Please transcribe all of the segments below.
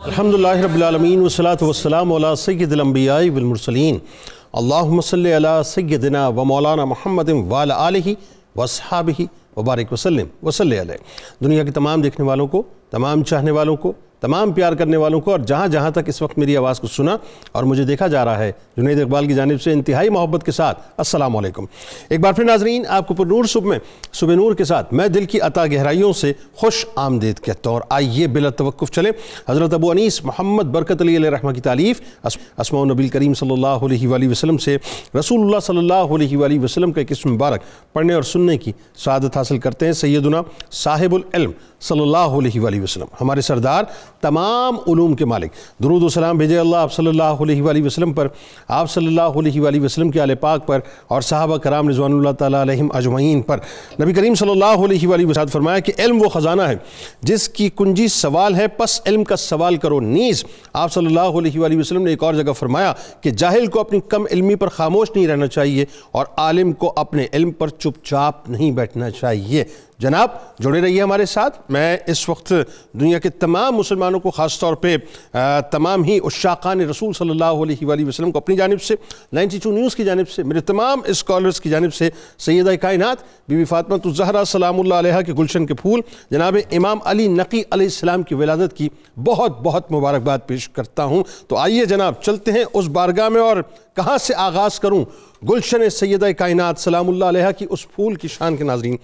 الحمدللہ رب العالمین والصلاة والسلام علی سید الانبیاء والمرسلین اللہم صلی علی سیدنا و مولانا محمد وعلی آلہ واصحابہ وبارک وسلم وصلی علیہ۔ دنیا کے تمام دیکھنے والوں کو، تمام چاہنے والوں کو، تمام پیار کرنے والوں کو اور جہاں جہاں تک اس وقت میری آواز کو سنا اور مجھے دیکھا جا رہا ہے، جنید اقبال کی جانب سے انتہائی محبت کے ساتھ السلام علیکم۔ ایک بار پھر ناظرین، آپ کو پر نور صبح نور کے ساتھ میں دل کی عطا گہرائیوں سے خوش آمدید کہتا ہوں، اور آئیے بلا توقف چلیں حضرت ابو انیس محمد برکت علی علیہ رحمہ کی تالیف اسماء النبی کریم صلی اللہ علیہ وآلہ وسلم سے رسول اللہ صلی اللہ علیہ وآلہ وسلم کا ایک اسم مبارک پڑھنے اور سننے کی سعادت حاصل کرتے ہیں۔ سیدنا صاحب العلم صلی اللہ علیہ وآلہ وسلم، ہمارے سردار، تمام علوم کے مالک، درود و سلام بھیجے اللہ آپ صلی اللہ علیہ وآلہ وسلم پر، آپ صلی اللہ علیہ وآلہ وسلم کے آل پاک پر اور صحابہ کرام رضوان اللہ تعالیٰ علیہم اجمعین پر۔ نبی کریم صلی اللہ علیہ وآلہ وسلم فرمایا کہ علم وہ خزانہ ہے جس کی کنجی سوال ہے، پس علم کا سوال کرو نیز۔ آپ صلی اللہ علیہ وآلہ وسلم نے ایک اور جگہ فرمایا کہ جاہل کو اپنی کم علمی پر خاموش نہیں رہنا چاہیے اور عالم کو اپنے علم پر چپ چاپ نہیں بیٹھنا چاہیے۔ جناب جڑے رہیے ہمارے ساتھ۔ میں اس وقت دنیا کے تمام مسلمانوں کو، خاص طور پہ تمام ہی عشاقان رسول صلی اللہ علیہ وآلہ وسلم کو اپنی جانب سے، 92 نیوز کی جانب سے، میرے تمام اسکالرز کی جانب سے، سیدہ کائنات بی بی فاطمہ الزہرا سلام اللہ علیہا کے گلشن کے پھول جناب امام علی نقی علیہ السلام کی ولادت کی بہت بہت مبارکباد پیش کرتا ہوں۔ تو آئیے جناب چلتے ہیں اس بارگاہ میں، اور کہاں سے آغاز کروں؟ گلشن سیدہ کائنات سلام اللہ علیہا کی اس پھول کی شان کے ناظرین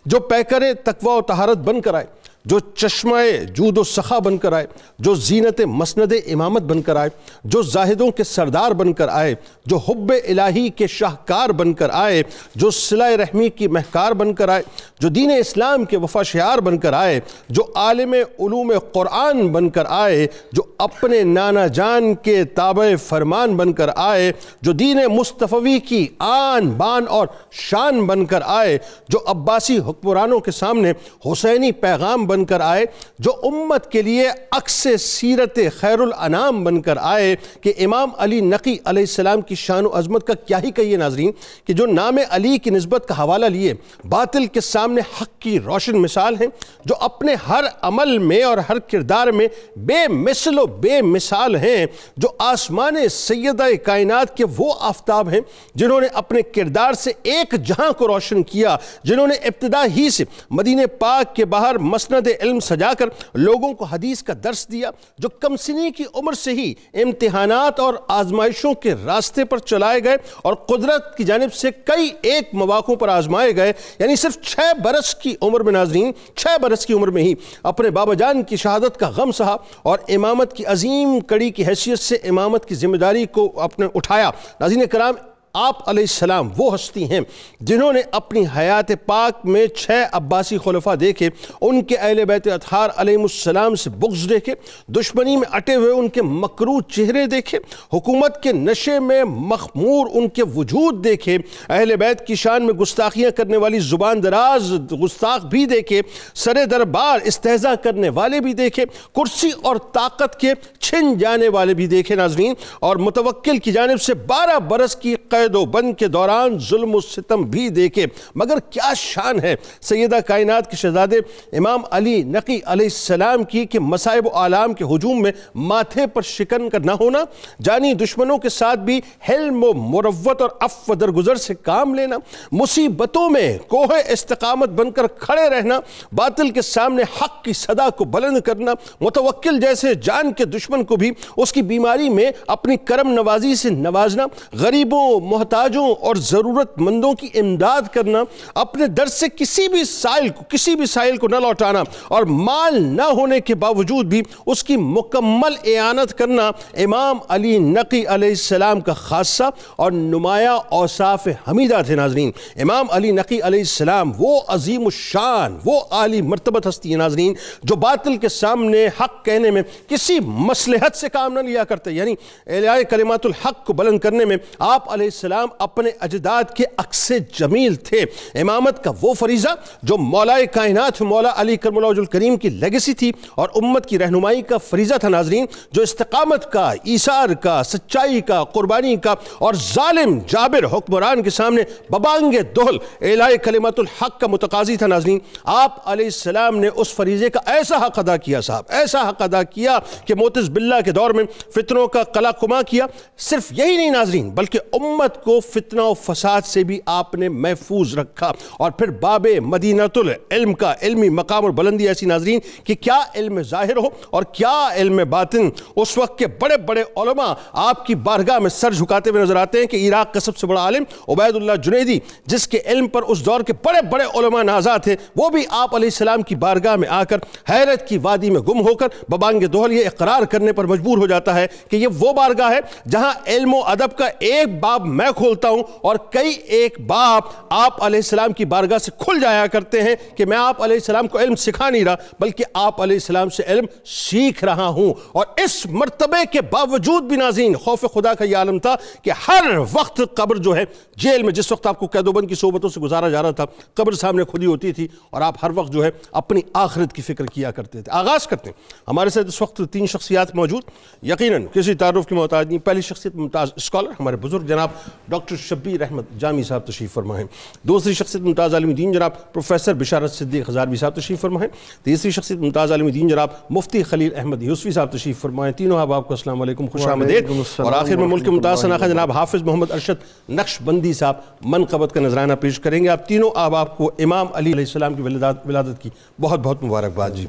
جو پیکر تقوی و طہارت بن کر آئے، جو چشمہ جود و سخا بن کر آئے، جو زینت مسند امامت بن کر آئے، جو زاہدوں کے سردار بن کر آئے، جو حب الہی کے شاہکار بن کر آئے، جو صلہ رحمی کی مہکار بن کر آئے، جو دین اسلام کے وفا شعار بن کر آئے، جو عالم علوم قرآن بن کر آئے، جو اپنے نانا جان کے تابع فرمان بن کر آئے، جو دین مصطفی کی آن بان اور شان بن کر آئے، جو عباسی حکمرانوں کے سامنے حسینی پیغام بن کر آئے، جو امت کے لیے عکس سیرت خیر الانام بن کر آئے، کہ امام علی نقی علیہ السلام کی شان و عظمت کا کیا ہی کہیے ناظرین، کہ جو نام علی کی نسبت کا حوالہ لیے باطل کے سامنے حق کی روشن مثال ہیں، جو اپنے ہر عمل میں اور ہر کردار میں بے مثل و بے مثال ہیں، جو آسمان سیدہ کائنات کے وہ آفتاب ہیں جنہوں نے اپنے کردار سے ایک جہاں کو روشن کیا، جنہوں نے ابتدا ہی سے مدینہ پاک کے باہر مسند علم سجا کر لوگوں کو حدیث کا درس دیا، جو کم سنی کی عمر سے ہی امتحانات اور آزمائشوں کے راستے پر چلائے گئے اور قدرت کی جانب سے کئی ایک مواقعوں پر آزمائے گئے، یعنی صرف 6 برس کی عمر میں ناظرین، 6 برس کی عمر میں ہی اپنے بابا جان کی شہادت کا غم سہا اور امامت کی عظیم کڑی کی حیثیت سے امامت کی ذمہ داری کو اپنے اٹھایا۔ ناظرین کرام، آپ علیہ السلام وہ ہستی ہیں جنہوں نے اپنی حیات پاک میں 6 عباسی خلفاء دیکھے، ان کے اہل بیت اطہار علیہ السلام سے بغض دیکھے، دشمنی میں اٹے ہوئے ان کے مکروہ چہرے دیکھے، حکومت کے نشے میں مخمور ان کے وجود دیکھے، اہل بیت کی شان میں گستاخیاں کرنے والی زبان دراز گستاخ بھی دیکھے، سر دربار استہزاء کرنے والے بھی دیکھے، کرسی اور طاقت کے چھن جانے والے بھی دیکھے ناظرین، اور متوکل کی جانب سے 12 برس کی قید و بند کے دوران ظلم و ستم بھی دیکھے۔ مگر کیا شان ہے سیدہ کائنات کے شہزادے امام علی نقی علیہ السلام کی کہ مصائب و آلام کے ہجوم میں ماتھے پر شکن کا نہ ہونا، جانی دشمنوں کے ساتھ بھی حلم و مروت اور عفو درگزر سے کام لینا، مصیبتوں میں کوہ استقامت بن کر کھڑے رہنا، باطل کے سامنے حق کی صدا کو بلند کرنا، متوکل جیسے جان کے دشمن کو بھی اس کی بیماری میں اپنی کرم نوازی سے نوازنا، غریبوں، محتاجوں اور ضرورت مندوں کی امداد کرنا، اپنے در سے کسی بھی سائل کو نہ لوٹانا اور مال نہ ہونے کے باوجود بھی اس کی مکمل اعانت کرنا، امام علی نقی علیہ السلام کا خاصہ اور نمایاں اوصاف حمیدہ تھے ناظرین۔ امام علی نقی علیہ السلام وہ عظیم الشان، وہ عالی مرتبت ہستی ہے ناظرین، جو باطل کے سامنے حق کہنے میں کسی مصلحت سے کام نہ لیا کرتے، یعنی اعلاء کلمات الحق کو بلند کرنے میں آپ علیہ السلام اپنے اجداد کے عکس جمیل تھے۔ امامت کا وہ فریضہ جو مولا کائنات مولا علی کرم اللہ وجہ الکریم کی لیگیسی تھی اور امت کی رہنمائی کا فریضہ تھا ناظرین، جو استقامت کا، ایثار کا، سچائی کا، قربانی کا اور ظالم جابر حکمران کے سامنے ببانگ دہل اعلاء کلمت الحق کا متقاضی تھا ناظرین۔ آپ علیہ السلام نے اس فریضے کا ایسا حق ادا کیا صاحب، ایسا حق ادا کیا کہ معتز باللہ کے دور میں فتنوں کا قلع قما کیا۔ صرف یہی نہیں ناظرین، بلکہ امت کو فتنہ و فساد سے بھی آپ نے محفوظ رکھا۔ اور پھر باب مدینۃ العلم کا علمی مقام اور بلندی ایسی ناظرین کہ کیا علم ظاہر ہو اور کیا علم باطن، اس وقت کے بڑے بڑے علماء آپ کی بارگاہ میں سر جھکاتے ہوئے نظر آتے ہیں کہ عراق کا سب سے بڑا عالم عبید اللہ جنیدی، جس کے علم پر اس دور کے بڑے بڑے علماء نازا تھے، وہ بھی آپ علیہ السلام کی بارگاہ میں آ کر حیرت کی وادی میں گم ہو کر ببانگ دہل یہ اقرار کرنے پر مجبور ہو جاتا ہے کہ یہ وہ بارگاہ ہے جہاں علم و ادب کا ایک باب میں کھولتا ہوں اور کئی ایک باب آپ علیہ السلام کی بارگاہ سے کھل جایا کرتے ہیں کہ میں آپ علیہ السلام کو علم سکھا نہیں رہا بلکہ آپ علیہ السلام سے علم سیکھ رہا ہوں۔ اور اس مرتبے کے باوجود بھی ناظرین خوف خدا کا یہ عالم تھا کہ ہر وقت قبر جو ہے جیل میں، جس وقت آپ کو قید و بند کی صحبتوں سے گزارا جا رہا تھا، قبر سامنے کھلی ہوتی تھی اور آپ ہر وقت جو ہے اپنی آخرت کی فکر کیا کرتے تھے۔ آغاز کرتے ہیں، ہمارے ساتھ اس وقت 3 شخصیات موجود، یقیناً کسی تعارف کی محتاج نہیں۔ پہلی شخصیت ممتاز اسکالر ہمارے بزرگ جناب ڈاکٹر شبیر احمد جامی صاحب تشریف فرما ہیں۔ دوسری شخصیت ممتاز عالم دین جناب پروفیسر بشارت صدیق ہزاروی صاحب تشریف فرما ہیں۔ تیسری شخصیت ممتاز عالم دین جناب مفتی خلیل احمد یوسفی صاحب تشریف فرما ہیں۔ تینوں احباب کو السلام علیکم، خوش آمدید۔ اور آخر میں ملک کے ممتاز شناخت جناب حافظ محمد ارشد نقشبندی صاحب منقبت کا نذرانہ پیش کریں گے۔ آپ تینوں احباب کو امام علی علیہ السلام کی ولادت کی بہت بہت مبارکباد جی۔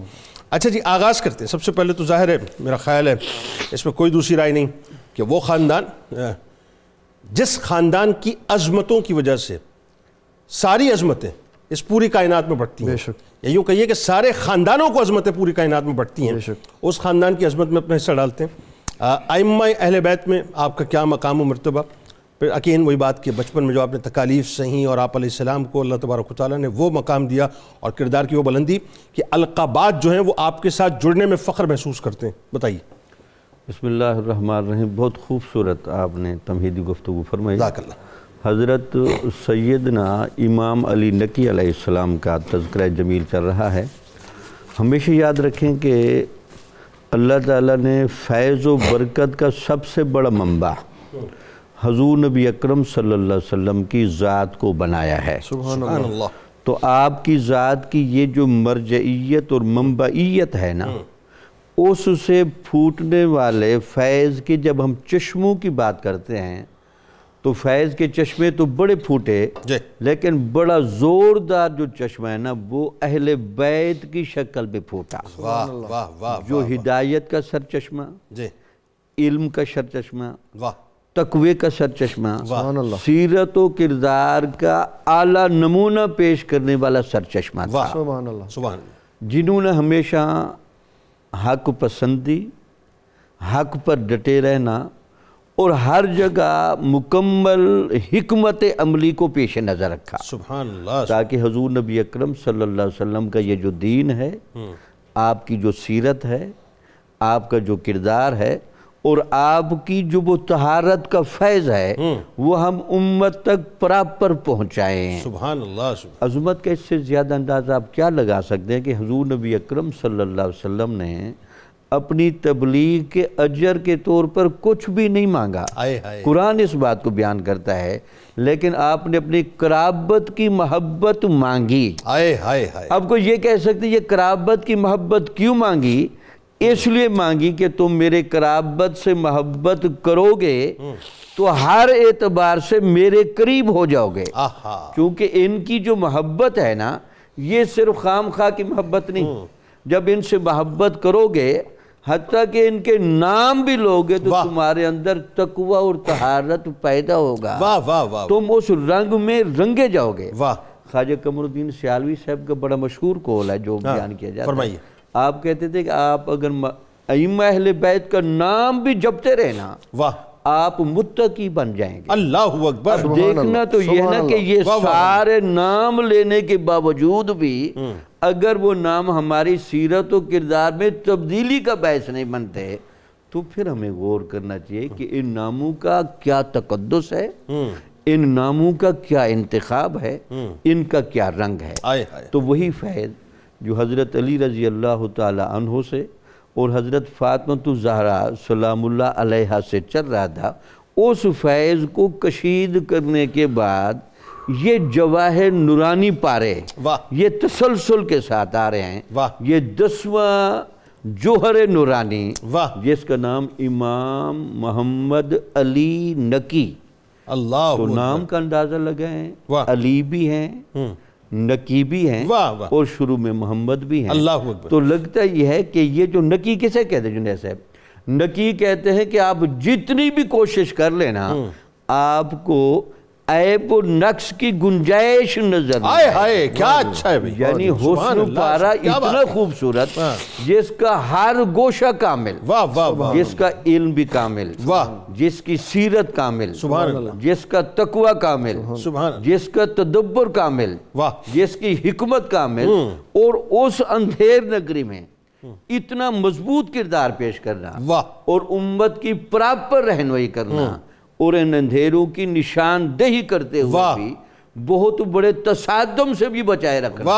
اچھا جی، آغاز کرتے ہیں۔ سب سے پہلے تو ظاہر ہے، میرا خیال ہے اس میں کوئی دوسری رائے نہیں کہ وہ خاندان جس خاندان کی عظمتوں کی وجہ سے ساری عظمتیں اس پوری کائنات میں بڑھتی ہیں، یا یوں کہیے کہ سارے خاندانوں کو عظمتیں پوری کائنات میں بڑھتی ہیں، اس خاندان کی عظمت میں اپنا حصہ ڈالتے ہیں۔ ائمہ اہل بیت میں آپ کا کیا مقام و مرتبہ؟ پھر اکین وہی بات کہ بچپن میں جو آپ نے تکالیف سہیں اور آپ علیہ السلام کو اللہ تبارک و تعالیٰ نے وہ مقام دیا اور کردار کی وہ بلندی کہ القابات جو ہیں وہ آپ کے ساتھ جڑنے میں فخر محسوس کرتے ہیں، بتائیے۔ بسم اللہ الرحمن الرحیم۔ بہت خوبصورت آپ نے تمہیدی گفتگو فرمائی۔ جزاک اللہ۔ حضرت سیدنا امام علی نقی علیہ السلام کا تذکرہ جمیل چل رہا ہے۔ ہمیشہ یاد رکھیں کہ اللہ تعالیٰ نے فیض و برکت کا سب سے بڑا منبع حضور نبی اکرم صلی اللہ علیہ وسلم کی ذات کو بنایا ہے۔ سبحان اللہ۔ تو آپ کی ذات کی یہ جو مرجعیت اور منبعیت ہے نا، اس سے پھوٹنے والے فیض کے جب ہم چشموں کی بات کرتے ہیں تو فیض کے چشمے تو بڑے پھوٹے، لیکن بڑا زوردار جو چشمہ ہے نا وہ اہل بیت کی شکل پہ پھوٹا، جو ہدایت کا سر چشمہ، علم کا سر چشمہ، تقوی کا سر چشمہ، سیرت و کردار کا اعلیٰ نمونہ پیش کرنے والا سر چشمہ تھا، جنہوں نے ہمیشہ حق پسندی، حق پر ڈٹے رہنا اور ہر جگہ مکمل حکمت عملی کو پیش نظر رکھا، سبحان اللہ، تاکہ حضور نبی اکرم صلی اللہ علیہ وسلم کا یہ جو دین ہے، آپ کی جو سیرت ہے، آپ کا جو کردار ہے اور آپ کی جو وہ طہارت کا فیض ہے وہ ہم امت تک پراپر پہنچائیں۔ سبحان اللہ۔ عظمت کا اس سے زیادہ اندازہ آپ کیا لگا سکتے ہیں کہ حضور نبی اکرم صلی اللہ علیہ وسلم نے اپنی تبلیغ کے اجر کے طور پر کچھ بھی نہیں مانگا۔ قرآن اس بات کو بیان کرتا ہے، لیکن آپ نے اپنی قرابت کی محبت مانگی۔ اب کوئی یہ کہہ سکتے یہ قرابت کی محبت کیوں مانگی؟ اس لیے مانگی کہ تم میرے قرابت سے محبت کرو گے تو ہر اعتبار سے میرے قریب ہو جاؤ گے، کیونکہ ان کی جو محبت ہے نا یہ صرف خام خواہ کی محبت نہیں، جب ان سے محبت کرو گے حتیٰ کہ ان کے نام بھی لوگے تو تمہارے اندر تقوی اور طہارت پیدا ہوگا، تم اس رنگ میں رنگے جاؤ گے۔ خواجہ قمر الدین سیالوی صاحب کا بڑا مشہور قول ہے جو بیان کیا جاتا ہے، آپ کہتے تھے کہ آپ اگر ائمہ اہل بیت کا نام بھی جپتے رہنا آپ متقی بن جائیں گے۔ اللہ اکبر۔ اب دیکھنا تو یہ نا کہ یہ سارے نام لینے کے باوجود بھی اگر وہ نام ہماری سیرت و کردار میں تبدیلی کا باعث نہیں بنتے تو پھر ہمیں غور کرنا چاہیے کہ ان ناموں کا کیا تقدس ہے، ان ناموں کا کیا انتخاب ہے، ان کا کیا رنگ ہے۔ تو وہی فیض جو حضرت علی رضی اللہ تعالی عنہ سے اور حضرت فاطمہ الزہرا سلام اللہ علیہا سے چل رہا تھا، اس فیض کو کشید کرنے کے بعد یہ جواہر نورانی پارے یہ تسلسل کے ساتھ آ رہے ہیں۔ یہ 10واں جوہر نورانی جس کا نام امام محمد علی نقی، تو نام کا اندازہ لگائیں، علی بھی ہیں، نقی بھی ہیں، اور شروع میں محمد بھی ہیں۔ تو لگتا یہ ہے کہ یہ جو نقی کسے کہتے ہیں جنید صاحب؟ نقی کہتے ہیں کہ آپ جتنی بھی کوشش کر لینا آپ کو عیب و نقص کی گنجائش نظر نہیں آئے۔ کیا اچھا ہے بھئی، یعنی حسن پارا اتنا خوبصورت جس کا ہر گوشہ کامل، جس کا علم بھی کامل، جس کی سیرت کامل، جس کا تقوی کامل، جس کا تدبر کامل، جس کی حکمت کامل، اور اس اندھیر نگری میں اتنا مضبوط کردار پیش کرنا اور امت کی پراپر رہنمائی کرنا اور ان اندھیروں کی نشاندہی کرتے ہوئے بھی بہت بڑے تصادم سے بھی بچائے رکھنا،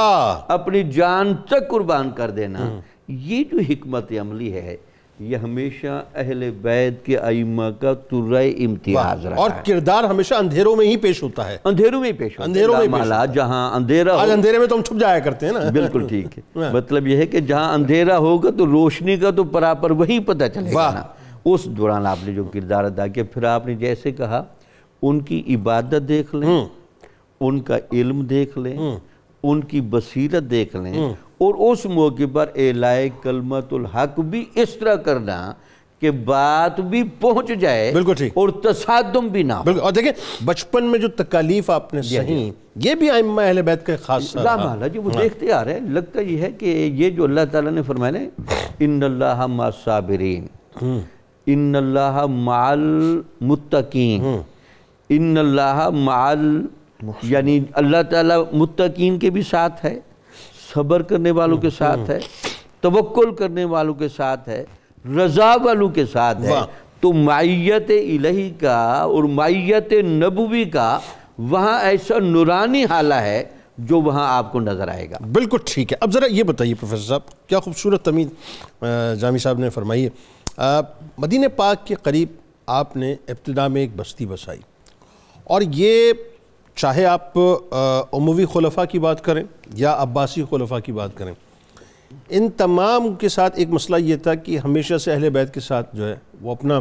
اپنی جان تک قربان کر دینا، یہ جو حکمت عملی ہے یہ ہمیشہ اہل بیت کے ائمہ کا ترائے امتیاز رہا ہے۔ اور کردار ہمیشہ اندھیروں میں ہی پیش ہوتا ہے، اندھیروں میں ہی پیش ہوتا ہے، مالا جہاں اندھیرا آج اندھیرے میں تو ہم چھپ جایا کرتے ہیں نا۔ بالکل ٹھیک ہے، مطلب یہ ہے کہ جہاں اندھیرا ہوگا تو روشنی کا تو پراپر وہی پتہ چلے گا نا۔ اس دوران آپ نے جو کردار ادا کیا، پھر آپ نے جیسے کہا ان کی عبادت دیکھ لیں، ان کا علم دیکھ لیں، ان کی بصیرت دیکھ لیں، اور اس موقع پر اعلائے کلمت الحق بھی اس طرح کرنا کہ بات بھی پہنچ جائے اور تصادم بھی نہ ہو۔ اور دیکھیں بچپن میں جو تکالیف آپ نے سہیں یہ بھی ائمہ اہل بیت کا خاص رحمہ جی وہ دیکھتے آ رہے ہیں۔ لگتا یہ ہے کہ یہ جو اللہ تعالیٰ نے فرمایا ان اللہ مع الصابرین، ان اللہ مع المتقین، ان اللہ مع یعنی اللہ تعالیٰ متقین کے بھی ساتھ ہے، صبر کرنے والوں کے ساتھ ہے، توکل کرنے والوں کے ساتھ ہے، رضا والوں کے ساتھ ہے۔ تو معیت الہی کا اور معیت نبوی کا وہاں ایسا نورانی حالہ ہے جو وہاں آپ کو نظر آئے گا۔ بالکل ٹھیک ہے۔ اب ذرا یہ بتائیے پروفیسر صاحب، کیا خوبصورت تمہید جامی صاحب نے فرمائی ہے۔ مدینہ پاک کے قریب آپ نے ابتدا میں ایک بستی بسائی، اور یہ چاہے آپ اموی خلفاء کی بات کریں یا عباسی خلفاء کی بات کریں، ان تمام کے ساتھ ایک مسئلہ یہ تھا کہ ہمیشہ سے اہل بیت کے ساتھ جو ہے وہ اپنا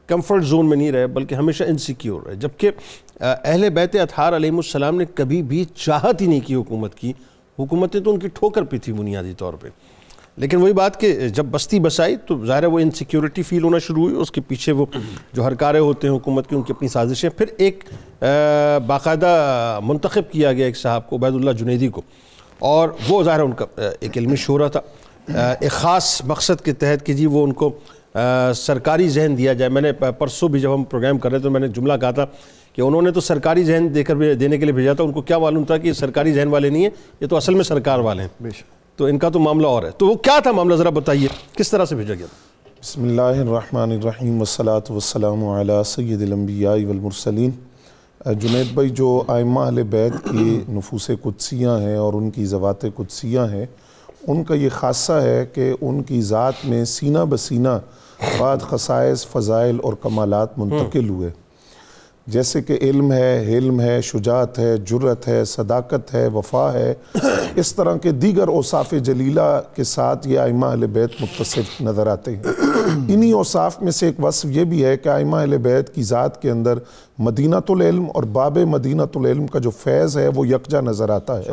کمفرٹ زون میں نہیں رہے بلکہ ہمیشہ انسیکیور رہے، جبکہ اہل بیت اطہار علیہم السلام نے کبھی بھی چاہت ہی نہیں کی حکومت کی، حکومتیں تو ان کی ٹھوکر پہ تھی بنیادی طور پہ۔ لیکن وہی بات کہ جب بستی بسائی تو ظاہر ہے وہ انسیکیورٹی فیل ہونا شروع ہوئی، اس کے پیچھے وہ جو ہرکارے ہوتے ہیں حکومت کی ان کی اپنی سازشیں، پھر ایک باقاعدہ منتخب کیا گیا ایک صاحب کو، عبید اللہ جنیدی کو، اور وہ ظاہر ان کا ایک علمی شعرا تھا، ایک خاص مقصد کے تحت کہ جی وہ ان کو سرکاری ذہن دیا جائے۔ میں نے پرسوں بھی جب ہم پروگرام کر رہے تھے میں نے جملہ کہا تھا کہ انہوں نے تو سرکاری ذہن دینے کے لیے بھیجا تھا، ان کو کیا معلوم تھا کہ یہ سرکاری ذہن والے نہیں ہیں، یہ تو اصل میں سرکار والے ہیں، تو ان کا تو معاملہ اور ہے۔ تو وہ کیا تھا معاملہ، ذرا بتائیے کس طرح سے بھیجا گیا تھا؟ بسم اللہ الرحمن الرحیم والصلاة والسلام علی سید الانبیاء والمرسلین۔ جنید بھائی، جو ائمہ اہل بیت کی نفوس قدسیاں ہیں اور ان کی ذوات قدسیاں ہیں، ان کا یہ خاصہ ہے کہ ان کی ذات میں سینہ بسینہ بعد خصائص، فضائل اور کمالات منتقل ہوئے، جیسے کہ علم ہے، حلم ہے، شجاعت ہے، جرأت ہے، صداقت ہے، وفا ہے، اس طرح کے دیگر اوصاف جلیلہ کے ساتھ یہ ائمہ اہل بیت متصف نظر آتے ہیں۔ انہی اوصاف میں سے ایک وصف یہ بھی ہے کہ ائمہ اہل بیت کی ذات کے اندر مدینۃ العلم اور باب مدینۃ العلم کا جو فیض ہے وہ یکجا نظر آتا ہے،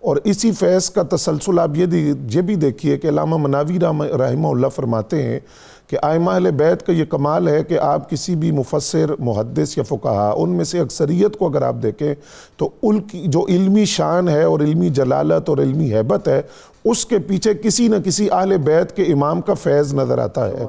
اور اسی فیض کا تسلسل آپ یہ بھی دیکھیے کہ علامہ مناوی رحمہ اللہ فرماتے ہیں کہ ائمہ اہل بیت کا یہ کمال ہے کہ آپ کسی بھی مفسر، محدث یا فقہا، ان میں سے اکثریت کو اگر آپ دیکھیں تو ان کی جو علمی شان ہے اور علمی جلالت اور علمی ہیبت ہے، اس کے پیچھے کسی نہ کسی اہل بیت کے امام کا فیض نظر آتا ہے۔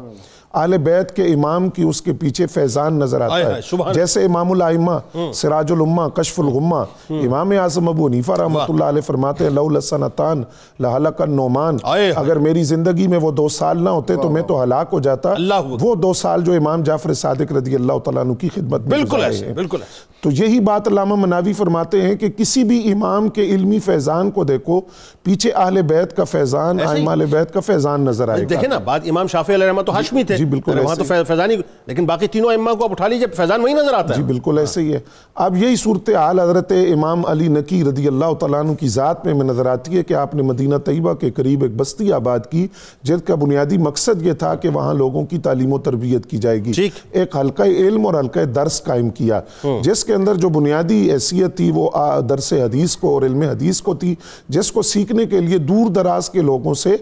اہل بیت کے امام کی اس کے پیچھے فیضان نظر آتا ہے، جیسے امام الائمہ سراج الامہ کشف الغمہ، امام اعظم ابو حنیفہ رحمۃ اللہ علیہ فرماتے ہیں لولا سنتان لہلک النعمان، اگر میری زندگی میں وہ 2 سال نہ ہوتے تو میں تو ہلاک ہو جاتا۔ وہ 2 سال جو امام جعفر صادق رضی اللہ تعالیٰ عنہ کی خدمت میں گزارے ہیں۔ بالکل تو یہی بات علامہ مناوی فرماتے ہیں کہ کسی بھی امام کے علمی فیضان کو دیکھو، پیچھے اہل بیت کا فیضان، ائمہ اہل بیت کا فیضان نظر آئے گا۔ دیکھیں نا، بات امام شافعی علیہ رحمۃ تو ہاشمی تھے، جی بالکل وہاں تو فیضانی، لیکن باقی تینوں ائمہ کو آپ اٹھا لیجئے فیضان وہی نظر آتا ہے۔ جی بالکل ایسے ہی ہے۔ اب یہی صورتحال حضرت امام علی نقی رضی اللہ تعالیٰ عنہ کی ذات میں نظر آتی ہے کہ آپ نے مدینہ طیبہ کے قریب ایک بستی آباد کی، جس کا بنیادی مقصد یہ تھا کہ وہاں لوگوں کی تعلیم و تربیت کی جائے گی، ایک حلقہ علم اور حلقہ درس قائم کیا، جس کے اندر جو بنیادی حیثیت تھی وہ درس حدیث کو اور علم حدیث کو تھی، جس کو سیکھنے کے لیے دور دراز کے لوگوں سے،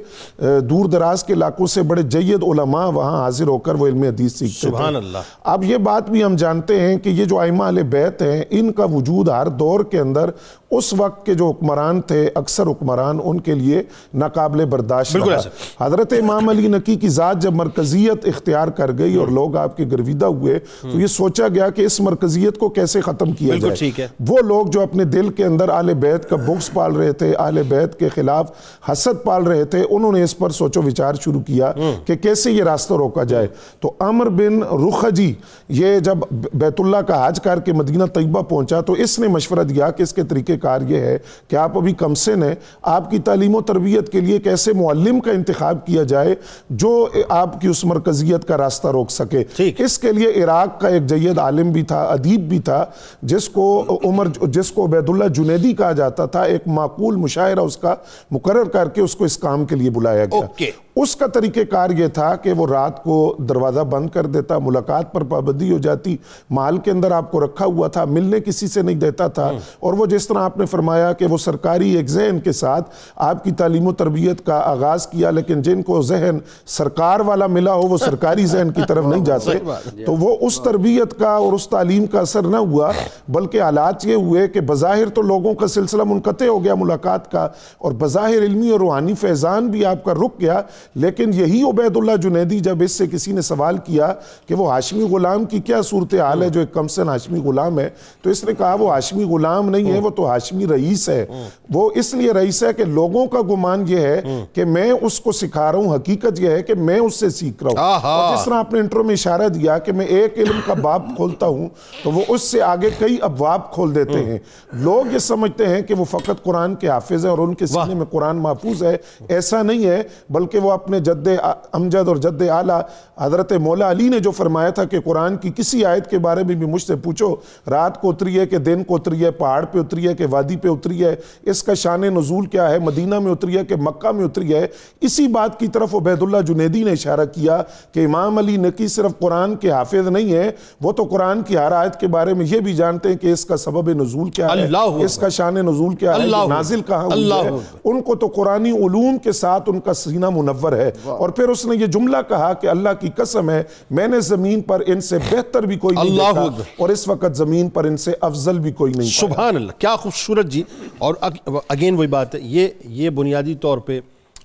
دور دراز کے علاقوں سے بڑے جید علماء وہاں حاضر ہو کر وہ علم حدیث سیکھتے سبحان اللہ۔ اب یہ بات بھی ہم جانتے ہیں کہ یہ جو ائمہ اہل بیت ہیں، ان کا وجود ہر دور کے اندر اس وقت کے جو حکمران تھے، اکثر حکمران ان کے لیے ناقابل برداشت رہا۔ حضرت امام علی نقی کی ذات جب مرکزیت اختیار کر گئی اور لوگ آپ کے گرویدہ ہوئے تو یہ سوچا گیا کہ اس مرکزیت کو کیسے ختم کیا جائے۔ وہ لوگ جو اپنے دل کے اندر اہل بیت کا بغض پال رہے تھے، اہل بیت کے خلاف حسد پال رہے تھے، انہوں نے اس پر سوچ و وچار شروع کیا کہ کیسے یہ راستہ روکا جائے۔ تو عمر بن رخجی یہ جب بیت اللہ کا حج کر کے مدینہ طیبہ پہنچا تو اس نے مشورہ دیا کہ اس کے طریقہ کار یہ ہے کہ آپ ابھی کم سن ہیں، آپ کی تعلیم و تربیت کے لیے ایک ایسے معلم کا انتخاب کیا جائے جو آپ کی اس مرکزیت کا راستہ روک سکے۔ اس کے لیے عراق کا ایک جید عالم بھی تھا، ادیب بھی تھا، جس کو عبید اللہ جنیدی کہا جاتا تھا، ایک معقول مشاعرہ اس کا مقرر کر کے اس کو اس کام کے لیے بلایا گیا۔ اس کا طریقہ کار یہ تھا کہ وہ رات کو دروازہ بند کر دیتا، ملاقات پر پابندی ہو جاتی، محل کے اندر آپ کو رکھا ہوا تھا، ملنے کسی سے نہیں دیتا تھا، اور وہ جس طرح آپ نے فرمایا کہ وہ سرکاری ایک ذہن کے ساتھ آپ کی تعلیم و تربیت کا آغاز کیا، لیکن جن کو ذہن سرکار والا ملا ہو وہ سرکاری ذہن کی طرف نہیں جاتے، تو وہ اس تربیت کا اور اس تعلیم کا اثر نہ ہوا، بلکہ حالات یہ ہوئے کہ بظاہر تو لوگوں کا سلسلہ منقطع ہو گیا ملاقات کا، اور بظاہر علمی اور روحانی فیضان بھی آپ کا رک گیا، لیکن یہی عبید اللہ جنیدی جب اس سے کسی نے سوال کیا کہ وہ ہاشمی غلام کی کیا صورتحال ہے جو ایک کم سن ہاشمی غلام ہے، تو اس نے کہا وہ ہاشمی غلام نہیں ہے، وہ تو ہاشمی رئیس ہے۔ وہ اس لیے رئیس ہے کہ لوگوں کا گمان یہ ہے کہ میں اس کو سکھا رہا ہوں، حقیقت یہ ہے کہ میں اس سے سیکھ رہا ہوں۔ اور جس طرح آپ نے انٹرو میں اشارہ دیا کہ میں ایک علم کا باب کھولتا ہوں تو وہ اس سے آگے کئی ابواب کھول دیتے ہیں۔ لوگ یہ سمجھتے ہیں کہ وہ فقط قرآن کے حافظ ہیں اور ان کے سینے میں قرآن محفوظ ہے، ایسا نہیں ہے، بلکہ وہ اپنے جد امجد اور جد اعلیٰ حضرت مولا علی نے جو فرمایا تھا کہ قرآن کی کسی آیت کے بارے میں بھی مجھ سے پوچھو، رات کو اتری ہے کہ دن کو اتری ہے، پہاڑ پہ اتری ہے کہ وادی پہ اتری ہے، اس کا شان نزول کیا ہے، مدینہ میں اتری ہے کہ مکہ میں اتری ہے، اسی بات کی طرف عبید اللہ جنیدی نے اشارہ کیا کہ امام علی نقی صرف قرآن کے حافظ نہیں ہے، وہ تو قرآن کی ہر آیت کے بارے میں یہ بھی جانتے ہیں کہ اس کا سبب نزول کیا ہے، اس کا شان نزول کیا ہے، نازل کہاں ہوئی ہے۔ ان کو تو قرآنی علوم کے ساتھ ان کا سینہ منور ہے۔ اور پھر اس نے یہ جملہ کہا کہ اللہ کی قسم ہے میں نے زمین پر ان سے بہتر بھی کوئی نہیں دیکھا اور اس وقت زمین پر ان سے افضل بھی کوئی نہیں۔ سبحان اللہ، کیا خوبصورت جی۔ اور اگین وہی بات ہے، یہ بنیادی طور پہ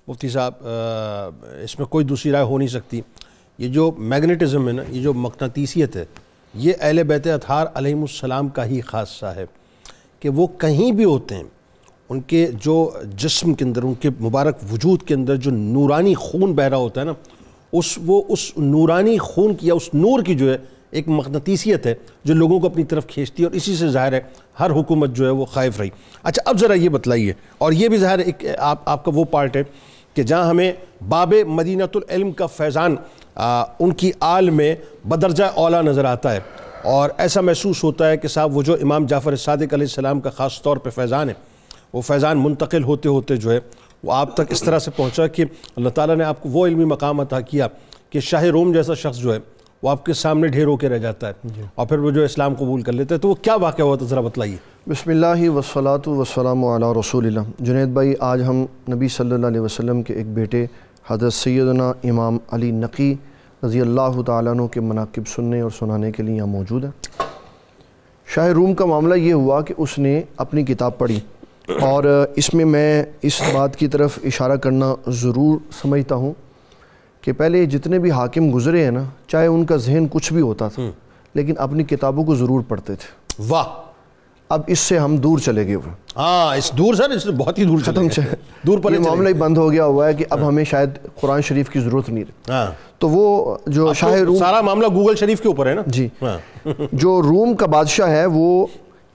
مفتی صاحب اس میں کوئی دوسری رائے ہو نہیں سکتی، یہ جو میگنیٹزم ہے نا، یہ جو مقناطیسیت ہے، یہ اہل بیت اطہار علیہم السلام کا ہی خاصہ ہے کہ وہ کہیں بھی ہوتے ہیں، ان کے جو جسم کے اندر، ان کے مبارک وجود کے اندر جو نورانی خون بہ رہا ہوتا ہے نا، اس نورانی خون کی یا اس نور کی جو ہے ایک مقناطیسیت ہے جو لوگوں کو اپنی طرف کھینچتی ہے، اور اسی سے ظاہر ہے ہر حکومت جو ہے وہ خائف رہی۔ اچھا اب ذرا یہ بتلائیے، اور یہ بھی ظاہر ہے آپ کا وہ پارٹ ہے کہ جہاں ہمیں باب مدینۃ العلم کا فیضان ان کی آل میں بدرجہ اولا نظر آتا ہے، اور ایسا محسوس ہوتا ہے کہ صاحب وہ جو امام جعفر صادق علیہ السلام کا خاص طور پہ فیضان ہے، وہ فیضان منتقل ہوتے ہوتے جو ہے وہ آپ تک اس طرح سے پہنچا کہ اللہ تعالیٰ نے آپ کو وہ علمی مقام عطا کیا کہ شاہ روم جیسا شخص جو ہے وہ آپ کے سامنے ڈھیر ہو کے رہ جاتا ہے، اور پھر وہ جو اسلام قبول کر لیتا ہے۔ تو وہ کیا واقعہ ہوا تھا، ذرا بتلائیے۔ بسم اللہ والصلاة والسلام علی رسول اللہ۔ جنید بھائی، آج ہم نبی صلی اللہ علیہ وسلم کے ایک بیٹے حضرت سیدنا امام علی نقی رضی اللہ تعالیٰ عنہ کے مناقب سننے اور سنانے کے لیے یہاں موجود ہیں۔ شاہ روم کا معاملہ یہ ہوا کہ اس نے اپنی کتاب پڑھی، اور اس میں اس بات کی طرف اشارہ کرنا ضرور سمجھتا ہوں کہ پہلے جتنے بھی حاکم گزرے ہیں نا، چاہے ان کا ذہن کچھ بھی ہوتا تھا لیکن اپنی کتابوں کو ضرور پڑھتے تھے. واہ. اب اس سے ہم دور چلے گئے ہوئے. ہاں اس دور سر، اس سے بہت ہی دور ختم دور پر یہ معاملہ ہی بند ہو گیا ہوا ہے کہ اب ہمیں شاید قرآن شریف کی ضرورت نہیں رہی. ہاں تو وہ جو شاہ روم، سارا معاملہ گوگل شریف کے اوپر ہے نا. جی جو روم کا بادشاہ ہے وہ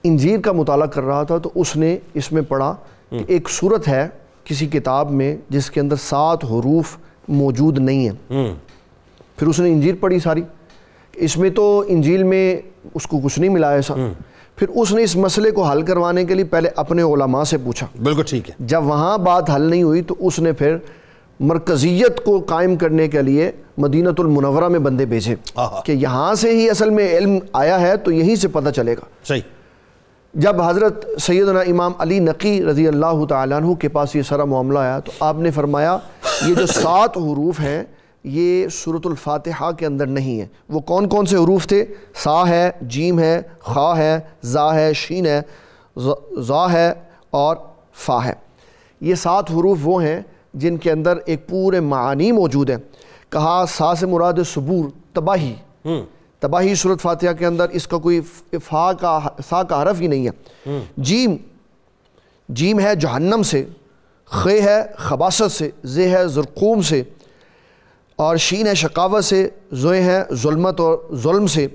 انجیل کا مطالعہ کر رہا تھا، تو اس نے اس میں پڑھا کہ ایک صورت ہے کسی کتاب میں جس کے اندر 7 حروف موجود نہیں ہیں. پھر اس نے انجیل پڑھی ساری، اس میں تو انجیل میں اس کو کچھ نہیں ملا ایسا. پھر اس نے اس مسئلے کو حل کروانے کے لیے پہلے اپنے علماء سے پوچھا. بالکل ٹھیک ہے. جب وہاں بات حل نہیں ہوئی تو اس نے پھر مرکزیت کو قائم کرنے کے لیے مدینہ المنورہ میں بندے بھیجے کہ یہاں سے ہی اصل میں علم آیا ہے تو یہیں سے پتہ چلے گا. صحیح. جب حضرت سیدنا امام علی نقی رضی اللہ تعالیٰ عنہ کے پاس یہ سارا معاملہ آیا تو آپ نے فرمایا یہ جو 7 حروف ہیں یہ سورۃ الفاتحہ کے اندر نہیں ہے. وہ کون کون سے حروف تھے؟ سا ہے، جیم ہے، خا ہے، زا ہے، شین ہے، زا ہے اور فا ہے. یہ 7 حروف وہ ہیں جن کے اندر ایک پورے معانی موجود ہیں. کہا سا سے مراد صبور، تباہی. تباہی سورۃ فاتحہ کے اندر اس کا کوئی سا کا حرف ہی نہیں ہے. جیم ہے جہنم سے، خے ہے خباثت سے، زے ہے زرقوم سے، اور شین ہے شقاوت سے، زوئے ہے ظلمت اور ظلم سے،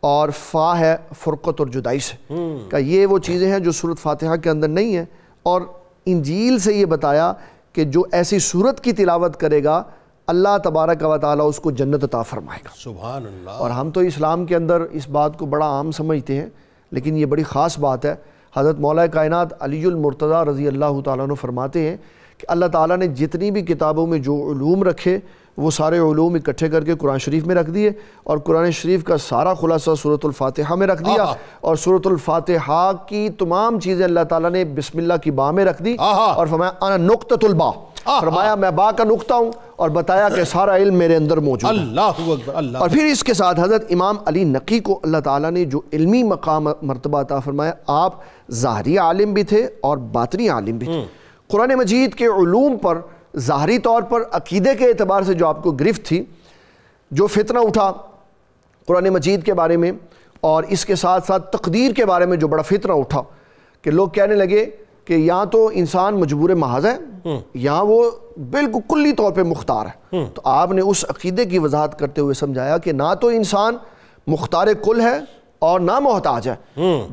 اور فا ہے فرقت اور جدائی سے. کہ یہ وہ چیزیں ہیں جو سورۃ فاتحہ کے اندر نہیں ہیں. اور انجیل سے یہ بتایا کہ جو ایسی سورت کی تلاوت کرے گا اللہ تبارک و تعالیٰ اس کو جنت عطا فرمائے گا. سبحان اللہ. اور ہم تو اسلام کے اندر اس بات کو بڑا عام سمجھتے ہیں لیکن یہ بڑی خاص بات ہے. حضرت مولا کائنات علی المرتضیٰ رضی اللہ تعالیٰ عنہ فرماتے ہیں کہ اللہ تعالیٰ نے جتنی بھی کتابوں میں جو علوم رکھے وہ سارے علوم اکٹھے کر کے قرآن شریف میں رکھ دیے، اور قرآن شریف کا سارا خلاصہ سورۃ الفاتحہ میں رکھ دیا، اور سورۃ الفاتحہ کی تمام چیزیں اللہ تعالیٰ نے بسم اللہ کی با میں رکھ دی اور فرمایا انا نقطۃ البا، فرمایا میں با کا نقطہ ہوں، اور بتایا کہ سارا علم میرے اندر موجود ہے. اللہ اکبر. اللہ. اور پھر اس کے ساتھ حضرت امام علی نقی کو اللہ تعالیٰ نے جو علمی مقام مرتبہ عطا فرمایا، آپ ظاہری عالم بھی تھے اور باطنی عالم بھی تھے. قرآن مجید کے علوم پر ظاہری طور پر عقیدے کے اعتبار سے جو آپ کو گرفت تھی، جو فتنہ اٹھا قرآن مجید کے بارے میں، اور اس کے ساتھ ساتھ تقدیر کے بارے میں جو بڑا فتنہ اٹھا کہ لوگ کہنے لگے کہ یہاں تو انسان مجبور محض ہے، یہاں وہ بالکل کلی طور پہ مختار ہے. تو آپ نے اس عقیدے کی وضاحت کرتے ہوئے سمجھایا کہ نہ تو انسان مختار کل ہے اور نہ محتاج ہے،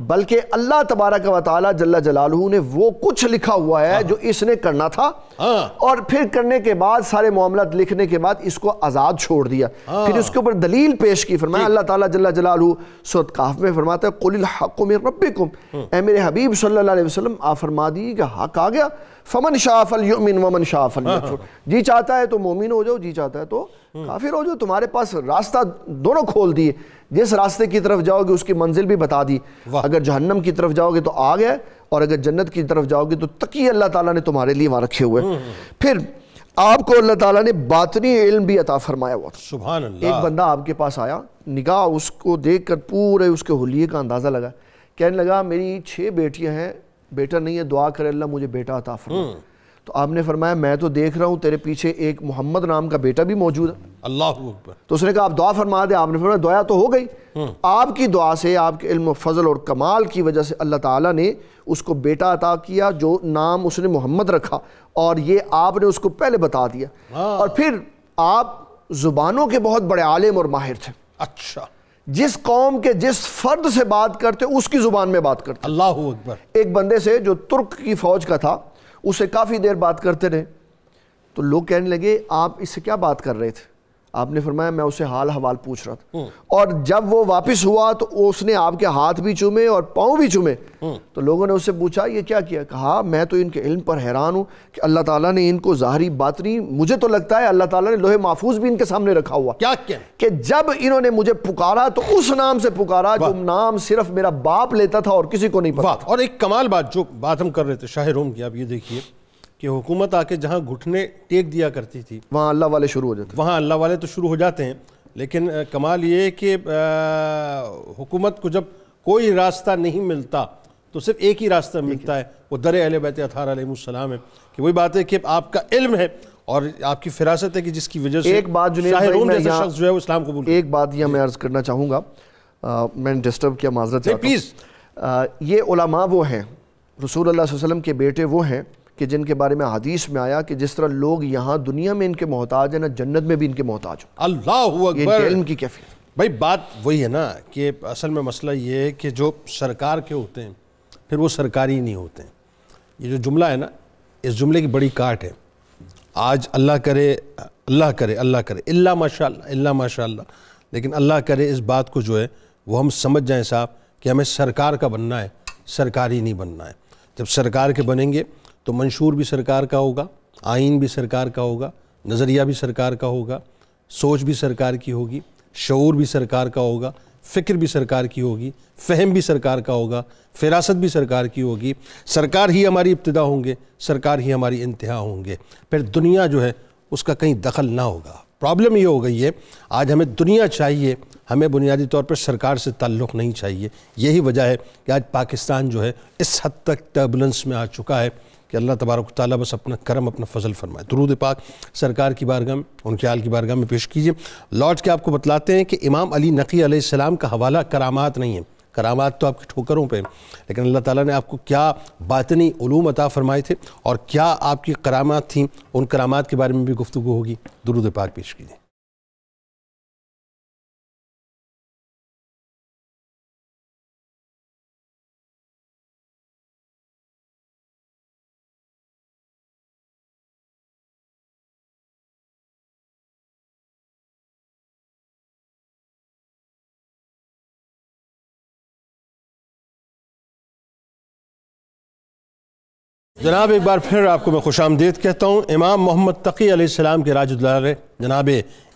بلکہ اللہ تبارک و تعالیٰ جل جلالہ نے وہ کچھ لکھا ہوا ہے جو اس نے کرنا تھا، اور پھر کرنے کے بعد سارے معاملات لکھنے کے بعد اس کو آزاد چھوڑ دیا. پھر اس کے اوپر دلیل پیش کی. فرمایا اللہ تعالیٰ جل جلالہ سورۃ کہف میں فرماتا ہے قُلِ الْحَقُّ مِن رَبِّكُمْ، اے میرے حبیب صلی اللہ علیہ وسلم آپ فرما دیجیے کہ حق آ گیا. فَمَنْ شَاءَ فَلْيُؤْمِنْ وَمَنْ شَاءَ فَلْيَكْفُرْ، جی چاہتا ہے تو مومن ہو جاؤ، جی چاہتا ہے تو کافر ہو جاؤ. تمہارے پاس راستہ دونوں کھول دیے، جس راستے کی طرف جاؤ گے اس کی منزل بھی بتا دی. اگر جہنم کی طرف جاؤ گے تو آ گئے، اور اگر جنت کی طرف جاؤ گے تو تقی اللہ تعالیٰ نے تمہارے لیے وہاں رکھے ہوئے. پھر آپ کو اللہ تعالیٰ نے باطنی علم بھی عطا فرمایا ہوا تھا. سبحان اللہ. ایک بندہ آپ کے پاس آیا، نگاہ اس کو دیکھ کر پورے اس کے حلیے کا اندازہ لگا، کہنے لگا میری 6 بیٹیاں ہیں، بیٹا نہیں ہے، دعا کرے اللہ مجھے بیٹا عطا فرمائے. تو آپ نے فرمایا میں تو دیکھ رہا ہوں تیرے پیچھے ایک محمد نام کا بیٹا بھی موجود ہے. اللہ اکبر. تو اس نے کہا آپ دعا فرما دیں. آپ نے فرمایا دعا تو ہو گئی. آپ کی دعا سے، آپ کے علم و فضل اور کمال کی وجہ سے اللہ تعالیٰ نے اس کو بیٹا عطا کیا جو نام اس نے محمد رکھا، اور یہ آپ نے اس کو پہلے بتا دیا. اور پھر آپ زبانوں کے بہت بڑے عالم اور ماہر تھے. اچھا. جس قوم کے جس فرد سے بات کرتے اس کی زبان میں بات کرتے. اللہ اکبر. ایک بندے سے جو ترک کی فوج کا تھا، اس سے کافی دیر بات کرتے رہے تو لوگ کہنے لگے آپ اس سے کیا بات کر رہے تھے؟ آپ نے فرمایا میں اسے حال حوال پوچھ رہا تھا. اور جب وہ واپس ہوا تو اس نے آپ کے ہاتھ بھی چومے اور پاؤں بھی چومے. تو لوگوں نے اس سے پوچھا یہ کیا کیا؟ کہا میں تو ان کے علم پر حیران ہوں کہ اللہ تعالیٰ نے ان کو ظاہری باطنی، مجھے تو لگتا ہے اللہ تعالیٰ نے لوح محفوظ بھی ان کے سامنے رکھا ہوا کہ جب انہوں نے مجھے پکارا تو اس نام سے پکارا جو نام صرف میرا باپ لیتا تھا اور کسی کو نہیں پتا. اور ایک کمال بات جو بات ہم کر رہے تھے شاہ روم کی، آپ یہ دیکھیے کہ حکومت آ کے جہاں گھٹنے ٹیک دیا کرتی تھی وہاں اللہ والے شروع ہو جاتے ہیں. وہاں اللہ والے تو شروع ہو جاتے ہیں، لیکن کمال یہ ہے کہ حکومت کو جب کوئی راستہ نہیں ملتا تو صرف ایک ہی راستہ ملتا ہے، وہ در اہل بیت اطہار علیہ السلام ہے. کہ وہی بات ہے کہ آپ کا علم ہے اور آپ کی فراست ہے کہ جس کی وجہ سے ایک بات جنید شاہ بھائی روم میں جیسا یہاں شخص جو ہے وہ اسلام قبول ایک بات یہ میں عرض کرنا چاہوں گا، میں نے ڈسٹرب کیا، معذرت چاہتا ہوں۔ پلیز، یہ علماء وہ ہیں، رسول اللہ صلی اللہ علیہ وسلم کے بیٹے وہ ہیں کہ جن کے بارے میں حدیث میں آیا کہ جس طرح لوگ یہاں دنیا میں ان کے محتاج ہیں نا، جنت میں بھی ان کے محتاج ہوں۔ اللہ یہ ان اکبر۔ کے علم کی کیفیت۔ بھائی بات وہی ہے نا کہ اصل میں مسئلہ یہ ہے کہ جو سرکار کے ہوتے ہیں پھر وہ سرکاری نہیں ہوتے ہیں۔ یہ جو جملہ ہے نا، اس جملے کی بڑی کاٹ ہے۔ آج اللہ کرے اللہ ماشاء اللہ، لیکن اللہ کرے اس بات کو جو ہے وہ ہم سمجھ جائیں صاحب کہ ہمیں سرکار کا بننا ہے، سرکاری نہیں بننا ہے۔ جب سرکار کے بنیں گے تو منشور بھی سرکار کا ہوگا، آئین بھی سرکار کا ہوگا، نظریہ بھی سرکار کا ہوگا، سوچ بھی سرکار کی ہوگی، شعور بھی سرکار کا ہوگا، فکر بھی سرکار کی ہوگی، فہم بھی سرکار کا ہوگا، فراست بھی سرکار کی ہوگی۔ سرکار ہی ہماری ابتدا ہوں گے، سرکار ہی ہماری انتہا ہوں گے، پھر دنیا جو ہے اس کا کہیں دخل نہ ہوگا۔ پرابلم یہ ہو گئی ہے آج ہمیں دنیا چاہیے، ہمیں بنیادی طور پر سرکار سے تعلق نہیں چاہیے۔ یہی وجہ ہے کہ آج پاکستان جو ہے اس حد تک ٹربولنس میں آ چکا ہے کہ اللہ تبارک و تعالیٰ بس اپنا کرم، اپنا فضل فرمائے۔ درود پاک سرکار کی بارگاہ میں، ان کے آل کی بارگاہ میں پیش کیجئے۔ لوٹ کے آپ کو بتلاتے ہیں کہ امام علی نقی علیہ السلام کا حوالہ کرامات نہیں ہے، کرامات تو آپ کی ٹھوکروں پہ ہیں، لیکن اللہ تعالیٰ نے آپ کو کیا باطنی علوم عطا فرمائے تھے اور کیا آپ کی کرامات تھیں، ان کرامات کے بارے میں بھی گفتگو ہوگی۔ درود پاک پیش کیجئے۔ جناب ایک بار پھر آپ کو میں خوش آمدید کہتا ہوں۔ امام محمد تقی علیہ السلام کے راج دلالے جناب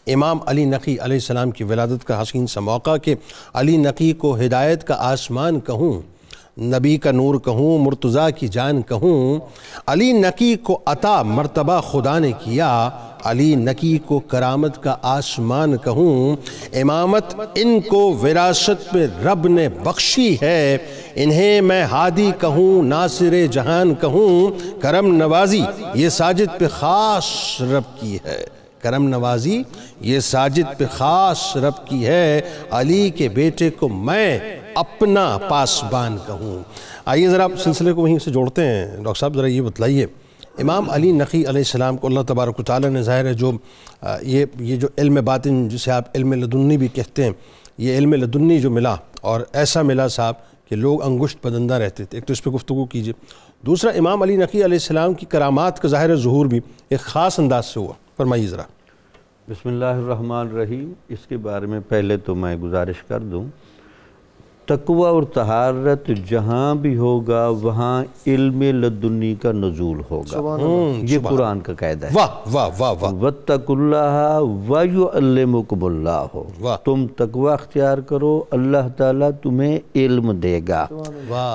امام علی نقی علیہ السلام کی ولادت کا حسین سا موقع کہ علی نقی کو ہدایت کا آسمان کہوں، نبی کا نور کہوں، مرتضیٰ کی جان کہوں، علی نقی کو عطا مرتبہ خدا نے کیا، علی نقی کو کرامت کا آسمان کہوں، امامت ان کو وراثت میں رب نے بخشی ہے، انہیں میں ہادی کہوں، ناصر جہان کہوں، کرم نوازی یہ ساجد پہ خاص رب کی ہے، کرم نوازی یہ ساجد پہ خاص رب کی ہے، علی کے بیٹے کو میں اپنا پاسبان کہوں۔ آئیے ذرا آپ سلسلے کو وہیں سے جوڑتے ہیں۔ ڈاکٹر صاحب ذرا یہ بتلائیے، امام علی نقی علیہ السلام کو اللہ تبارک و تعالیٰ نے ظاہر ہے جو یہ جو علم باطن جسے آپ علم لدنی بھی کہتے ہیں، یہ علم لدنی جو ملا اور ایسا ملا صاحب کہ لوگ انگشت بدندہ رہتے تھے۔ ایک تو اس پہ گفتگو کیجئے، دوسرا امام علی نقی علیہ السلام کی کرامات کا ظاہر ظہور بھی ایک خاص انداز سے ہوا، فرمائیے ذرا۔ بسم اللہ الرحمن الرحیم۔ اس کے بارے میں پہلے تو میں گزارش کر دوں، تقوی اور طہارت جہاں بھی ہوگا وہاں علم لدنی کا نزول ہوگا، یہ قرآن کا قاعدہ ہے۔ واہ واہ واہ واہ، وَاتَّقُوا اللَّهَ وَيُعَلِّمُكُمُ اللَّهُ، تم تقوی اختیار کرو، اللہ تعالیٰ تمہیں علم دے گا۔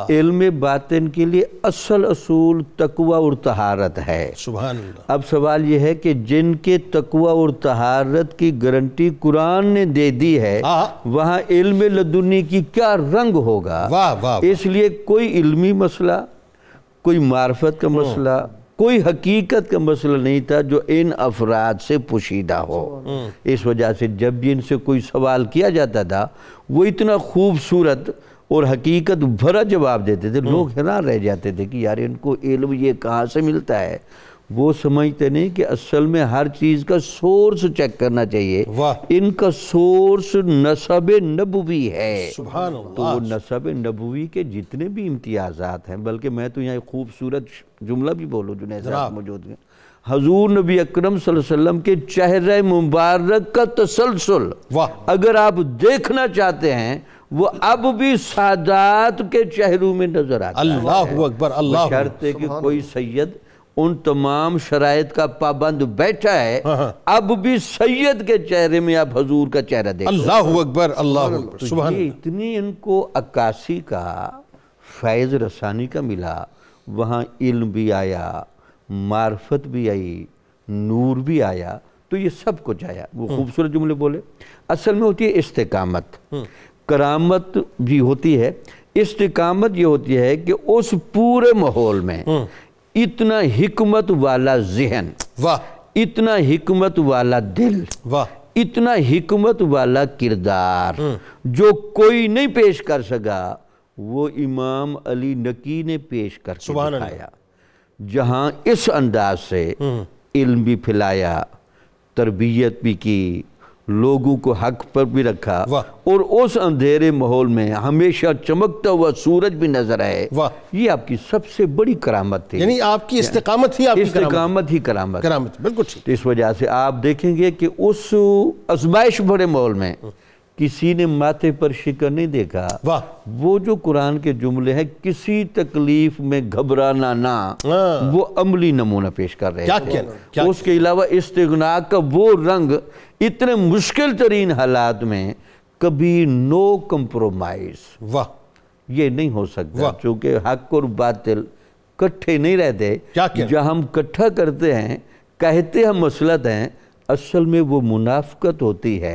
علم باطن کے لیے اصل اصول تقوی اور طہارت ہے۔ سبحان اللہ۔ اب سوال یہ ہے کہ جن کے تقوی اور طہارت کی گارنٹی قرآن نے دے دی ہے، وہاں علم لدنی کی کیا رنگ ہوگا؟ اس لیے کوئی علمی مسئلہ، کوئی معرفت کا مسئلہ، کوئی حقیقت کا مسئلہ نہیں تھا جو ان افراد سے پوشیدہ ہو۔ اس وجہ سے جب بھی ان سے کوئی سوال کیا جاتا تھا وہ اتنا خوبصورت اور حقیقت بھرا جواب دیتے تھے، لوگ حیران رہ جاتے تھے کہ یار ان کو علم یہ کہاں سے ملتا ہے۔ وہ سمجھتے نہیں کہ اصل میں ہر چیز کا سورس چیک کرنا چاہیے۔ ان کا سورس نسب نبوی ہے۔ سبحان اللہ۔ تو وہ نسب نبوی کے جتنے بھی امتیازات ہیں، بلکہ میں تو یہاں ایک خوبصورت جملہ بھی بولوں جنید صاحب موجود ہیں، حضور نبی اکرم صلی اللہ علیہ وسلم کے چہرہ مبارک کا تسلسل اگر آپ دیکھنا چاہتے ہیں وہ اب بھی سادات کے چہروں میں نظر آتا ہے۔ اللہ اکبر، اللہ اکبر۔ شرط ہے کہ کوئی سید ان تمام شرائط کا پابند بیٹھا ہے، اب بھی سید کے چہرے میں آپ حضور کا چہرہ دیکھیں۔ اللہ اکبر، اللہ اکبر، سبحان اللہ۔ اتنی ان کو عکاسی کا، فیض رسانی کا ملا، وہاں علم بھی آیا، معرفت بھی آئی، نور بھی آیا، تو یہ سب کچھ آیا۔ وہ خوبصورت جملے بولے، اصل میں ہوتی ہے استقامت۔ کرامت بھی ہوتی ہے، استقامت یہ ہوتی ہے کہ اس پورے ماحول میں اتنا حکمت والا ذہن، اتنا حکمت والا دل، واہ، اتنا حکمت والا کردار جو کوئی نہیں پیش کر سکا وہ امام علی نقی نے پیش کر کے دکھایا، جہاں اس انداز سے علم بھی پھیلایا، تربیت بھی کی، لوگوں کو حق پر بھی رکھا، اور اس اندھیرے ماحول میں ہمیشہ چمکتا ہوا سورج بھی نظر آئے، یہ آپ کی سب سے بڑی کرامت تھی، یعنی آپ کی استقامت ہی آپ کی استقامت ہی کرامت، بالکل ٹھیک۔ اس وجہ سے آپ دیکھیں گے کہ اس آزمائش بھرے ماحول میں کسی نے ماتھے پر شکر نہیں دیکھا، وہ جو قرآن کے جملے ہیں کسی تکلیف میں گھبرانا نہ، وہ عملی نمونہ پیش کر رہے تھے۔ اس کے علاوہ استغنا کا وہ رنگ اتنے مشکل ترین حالات میں کبھی نو کمپرومائز، یہ نہیں ہو سکتا، چونکہ حق اور باطل کٹھے نہیں رہتے، جہاں ہم کٹھا کرتے ہیں کہتے ہم مصلحت ہیں، اصل میں وہ منافقت ہوتی ہے،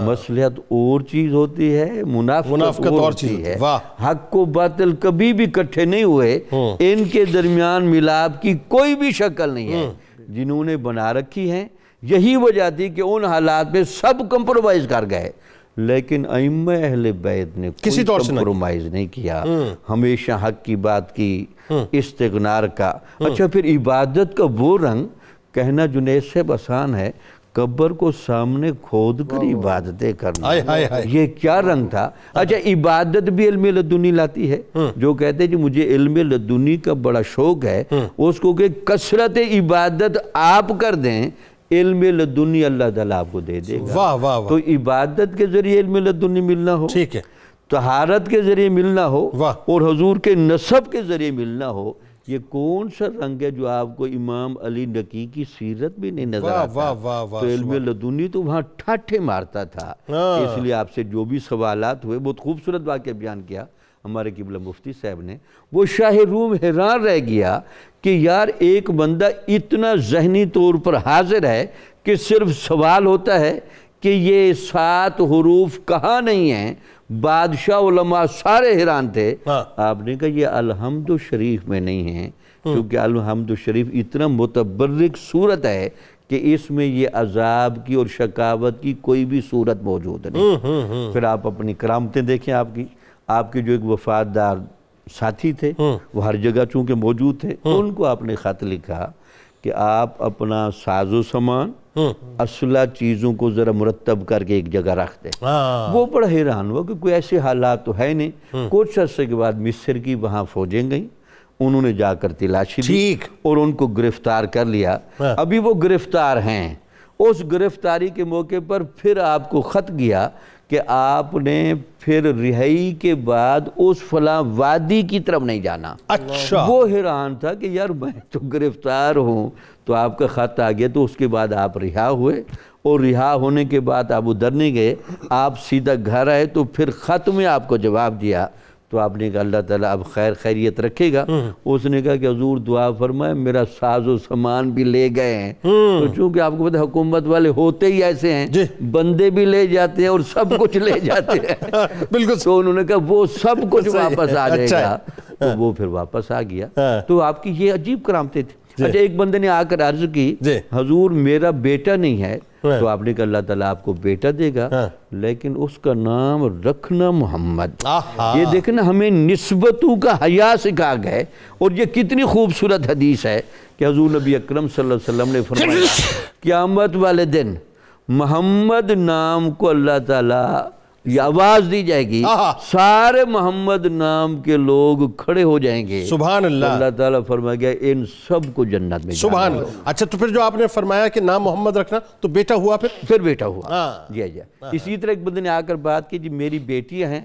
مصلحت اور چیز ہوتی ہے، منافقت اور چیز ہے۔ حق و باطل کبھی بھی کٹھے نہیں ہوئے، ان کے درمیان ملاپ کی کوئی بھی شکل نہیں ہے، جنہوں نے بنا رکھی ہیں، یہی وجہ تھی کہ ان حالات میں سب کمپرومائز کر گئے، لیکن ائمہ اہل بیت نے کوئی کمپرومائز نہیں کیا، ہمیشہ حق کی بات کی، استغنار کا۔ اچھا، پھر عبادت کا وہ رنگ کہنا جنید سے آسان ہے، قبر کو سامنے کھود کر عبادتیں کرنا، یہ کیا رنگ تھا۔ اچھا، عبادت بھی علم لدنی لاتی ہے، جو کہتے ہیں کہ مجھے علم لدنی کا بڑا شوق ہے، اس کو کہ کثرت عبادت آپ کر دیں، علم لدنی اللہ تعالیٰ آپ کو دے دے گا۔ تو عبادت کے ذریعے علم لدنی ملنا ہو، طہارت کے ذریعے ملنا ہو، اور حضور کے نسب کے ذریعے ملنا ہو، یہ کون سا رنگ ہے جو آپ کو امام علی نقی کی سیرت بھی نہیں نظر آتا؟ تو علم لدنی تو وہاں ٹھاٹھے مارتا تھا۔ اس لیے آپ سے جو بھی سوالات ہوئے، بہت خوبصورت واقعہ بیان کیا ہمارے قبلہ مفتی صاحب نے، وہ شاہ روم حیران رہ گیا کہ یار ایک بندہ اتنا ذہنی طور پر حاضر ہے کہ صرف سوال ہوتا ہے کہ یہ 7 حروف کہاں نہیں ہیں۔ بادشاہ علماء سارے حیران تھے، آپ نے کہا یہ الحمد شریف میں نہیں ہیں، کیونکہ الحمد شریف اتنا متبرک صورت ہے کہ اس میں یہ عذاب کی اور شقاوت کی کوئی بھی صورت موجود نہیں۔ پھر آپ اپنی کرامتیں دیکھیں، آپ کے جو ایک وفادار ساتھی تھے، وہ ہر جگہ چونکہ موجود تھے، ان کو آپ نے خط لکھا کہ آپ اپنا ساز و سامان، اسلحہ چیزوں کو ذرا مرتب کر کے ایک جگہ رکھ دیں۔ وہ بڑا حیران ہوا کہ کوئی ایسے حالات تو ہے نہیں۔ کچھ عرصے کے بعد مصر کی وہاں فوجیں گئیں، انہوں نے جا کر تلاشی دی اور ان کو گرفتار کر لیا۔ ابھی وہ گرفتار ہیں، اس گرفتاری کے موقع پر پھر آپ کو خط گیا کہ آپ نے پھر رہائی کے بعد اس فلاں وادی کی طرف نہیں جانا۔ وہ حیران تھا کہ یار میں تو گرفتار ہوں، تو آپ کا خط آ گیا، تو اس کے بعد آپ رہا ہوئے، اور رہا ہونے کے بعد آپ ادھر نہیں گئے، آپ سیدھا گھر آئے، تو پھر خط میں آپ کو جواب دیا۔ تو آپ نے کہا اللہ تعالیٰ اب خیر خیریت رکھے گا۔ اس نے کہا کہ حضور دعا فرمائے، میرا ساز و سامان بھی لے گئے ہیں۔ تو چونکہ آپ کو پتہ حکومت والے ہوتے ہی ایسے ہیں، بندے بھی لے جاتے ہیں اور سب کچھ لے جاتے ہیں، بالکل۔ تو انہوں نے کہا وہ سب کچھ واپس آ جائے گا، تو وہ پھر واپس آ گیا۔ تو آپ کی یہ عجیب کرامتیں تھیں۔ اچھا، ایک بندے نے آ کر عرض کی حضور میرا بیٹا نہیں ہے، تو آپ نے کہا اللہ تعالیٰ آپ کو بیٹا دے گا، لیکن اس کا نام رکھنا محمد۔ یہ دیکھنا ہمیں نسبتوں کا حیا سکھا گئے، اور یہ کتنی خوبصورت حدیث ہے کہ حضور نبی اکرم صلی اللہ علیہ وسلم نے فرمایا قیامت والے دن محمد نام کو اللہ تعالیٰ یہ آواز دی جائے گی، سارے محمد نام کے لوگ کھڑے ہو جائیں گے، سبحان اللہ۔ اللہ تعالیٰ فرما گیا ان سب کو جنت میں، سبحان اللہ۔ اچھا، تو پھر جو آپ نے فرمایا کہ نام محمد رکھنا، تو بیٹا ہوا، پھر بیٹا ہوا، جی جی۔ اسی طرح ایک بندے نے آ کر بات کی جی میری بیٹیاں ہیں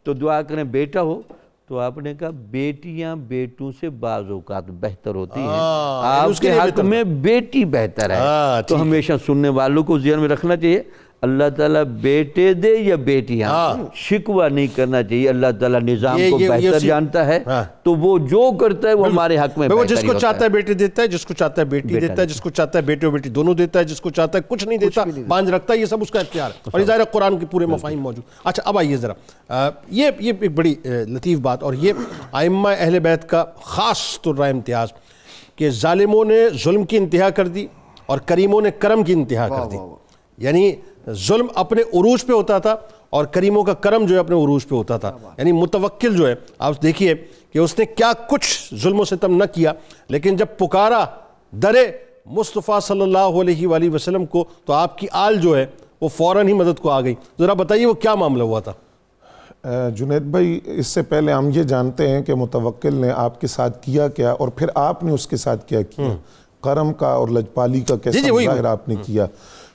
تو دعا کریں بیٹا ہو، تو آپ نے کہا بیٹیاں بیٹوں سے بعض اوقات بہتر ہوتی ہیں، آپ کے حق میں بیٹی بہتر ہے۔ تو ہمیشہ سننے والوں کو ذہن میں رکھنا چاہیے اللہ تعالیٰ بیٹے دے یا بیٹیاں، شکوہ نہیں کرنا چاہیے، اللہ تعالیٰ نظام کو بہتر جانتا ہے، تو وہ جو کرتا ہے وہ ہمارے حق میں بہتر ہوتا ہے۔ جس کو چاہتا ہے بیٹے دیتا ہے، جس کو چاہتا ہے بیٹی دیتا ہے، جس کو چاہتا ہے بیٹے و بیٹی دونوں دیتا ہے، جس کو چاہتا ہے کچھ نہیں دیتا، بانجھ رکھتا ہے، یہ سب اس کا اختیار ہے، اور یہ ظاہر ہے قرآن کے پورے مفاہیم موجود۔ اچھا، اب آئیے ذرا، یہ ایک بڑی لطیف بات، اور یہ ائمہ اہل بیت کا خاص طور امتیاز کہ ظالموں نے ظلم کی انتہا کر دی، اور کریموں نے کرم کی انتہا کر دی. یعنی ظلم اپنے عروج پہ ہوتا تھا اور کریموں کا کرم جو ہے اپنے عروج پہ ہوتا تھا. یعنی متوکل جو ہے آپ دیکھیے کہ اس نے کیا کچھ ظلم و ستم نہ کیا، لیکن جب پکارا در مصطفیٰ صلی اللہ علیہ وآلہ وسلم کو تو آپ کی آل جو ہے وہ فوراً ہی مدد کو آ گئی. ذرا بتائیے وہ کیا معاملہ ہوا تھا؟ جنید بھائی، اس سے پہلے ہم یہ جانتے ہیں کہ متوکل نے آپ کے ساتھ کیا کیا اور پھر آپ نے اس کے ساتھ کیا کیا. کرم کا اور لجپالی کا کیسا مظاہر آپ نے کیا.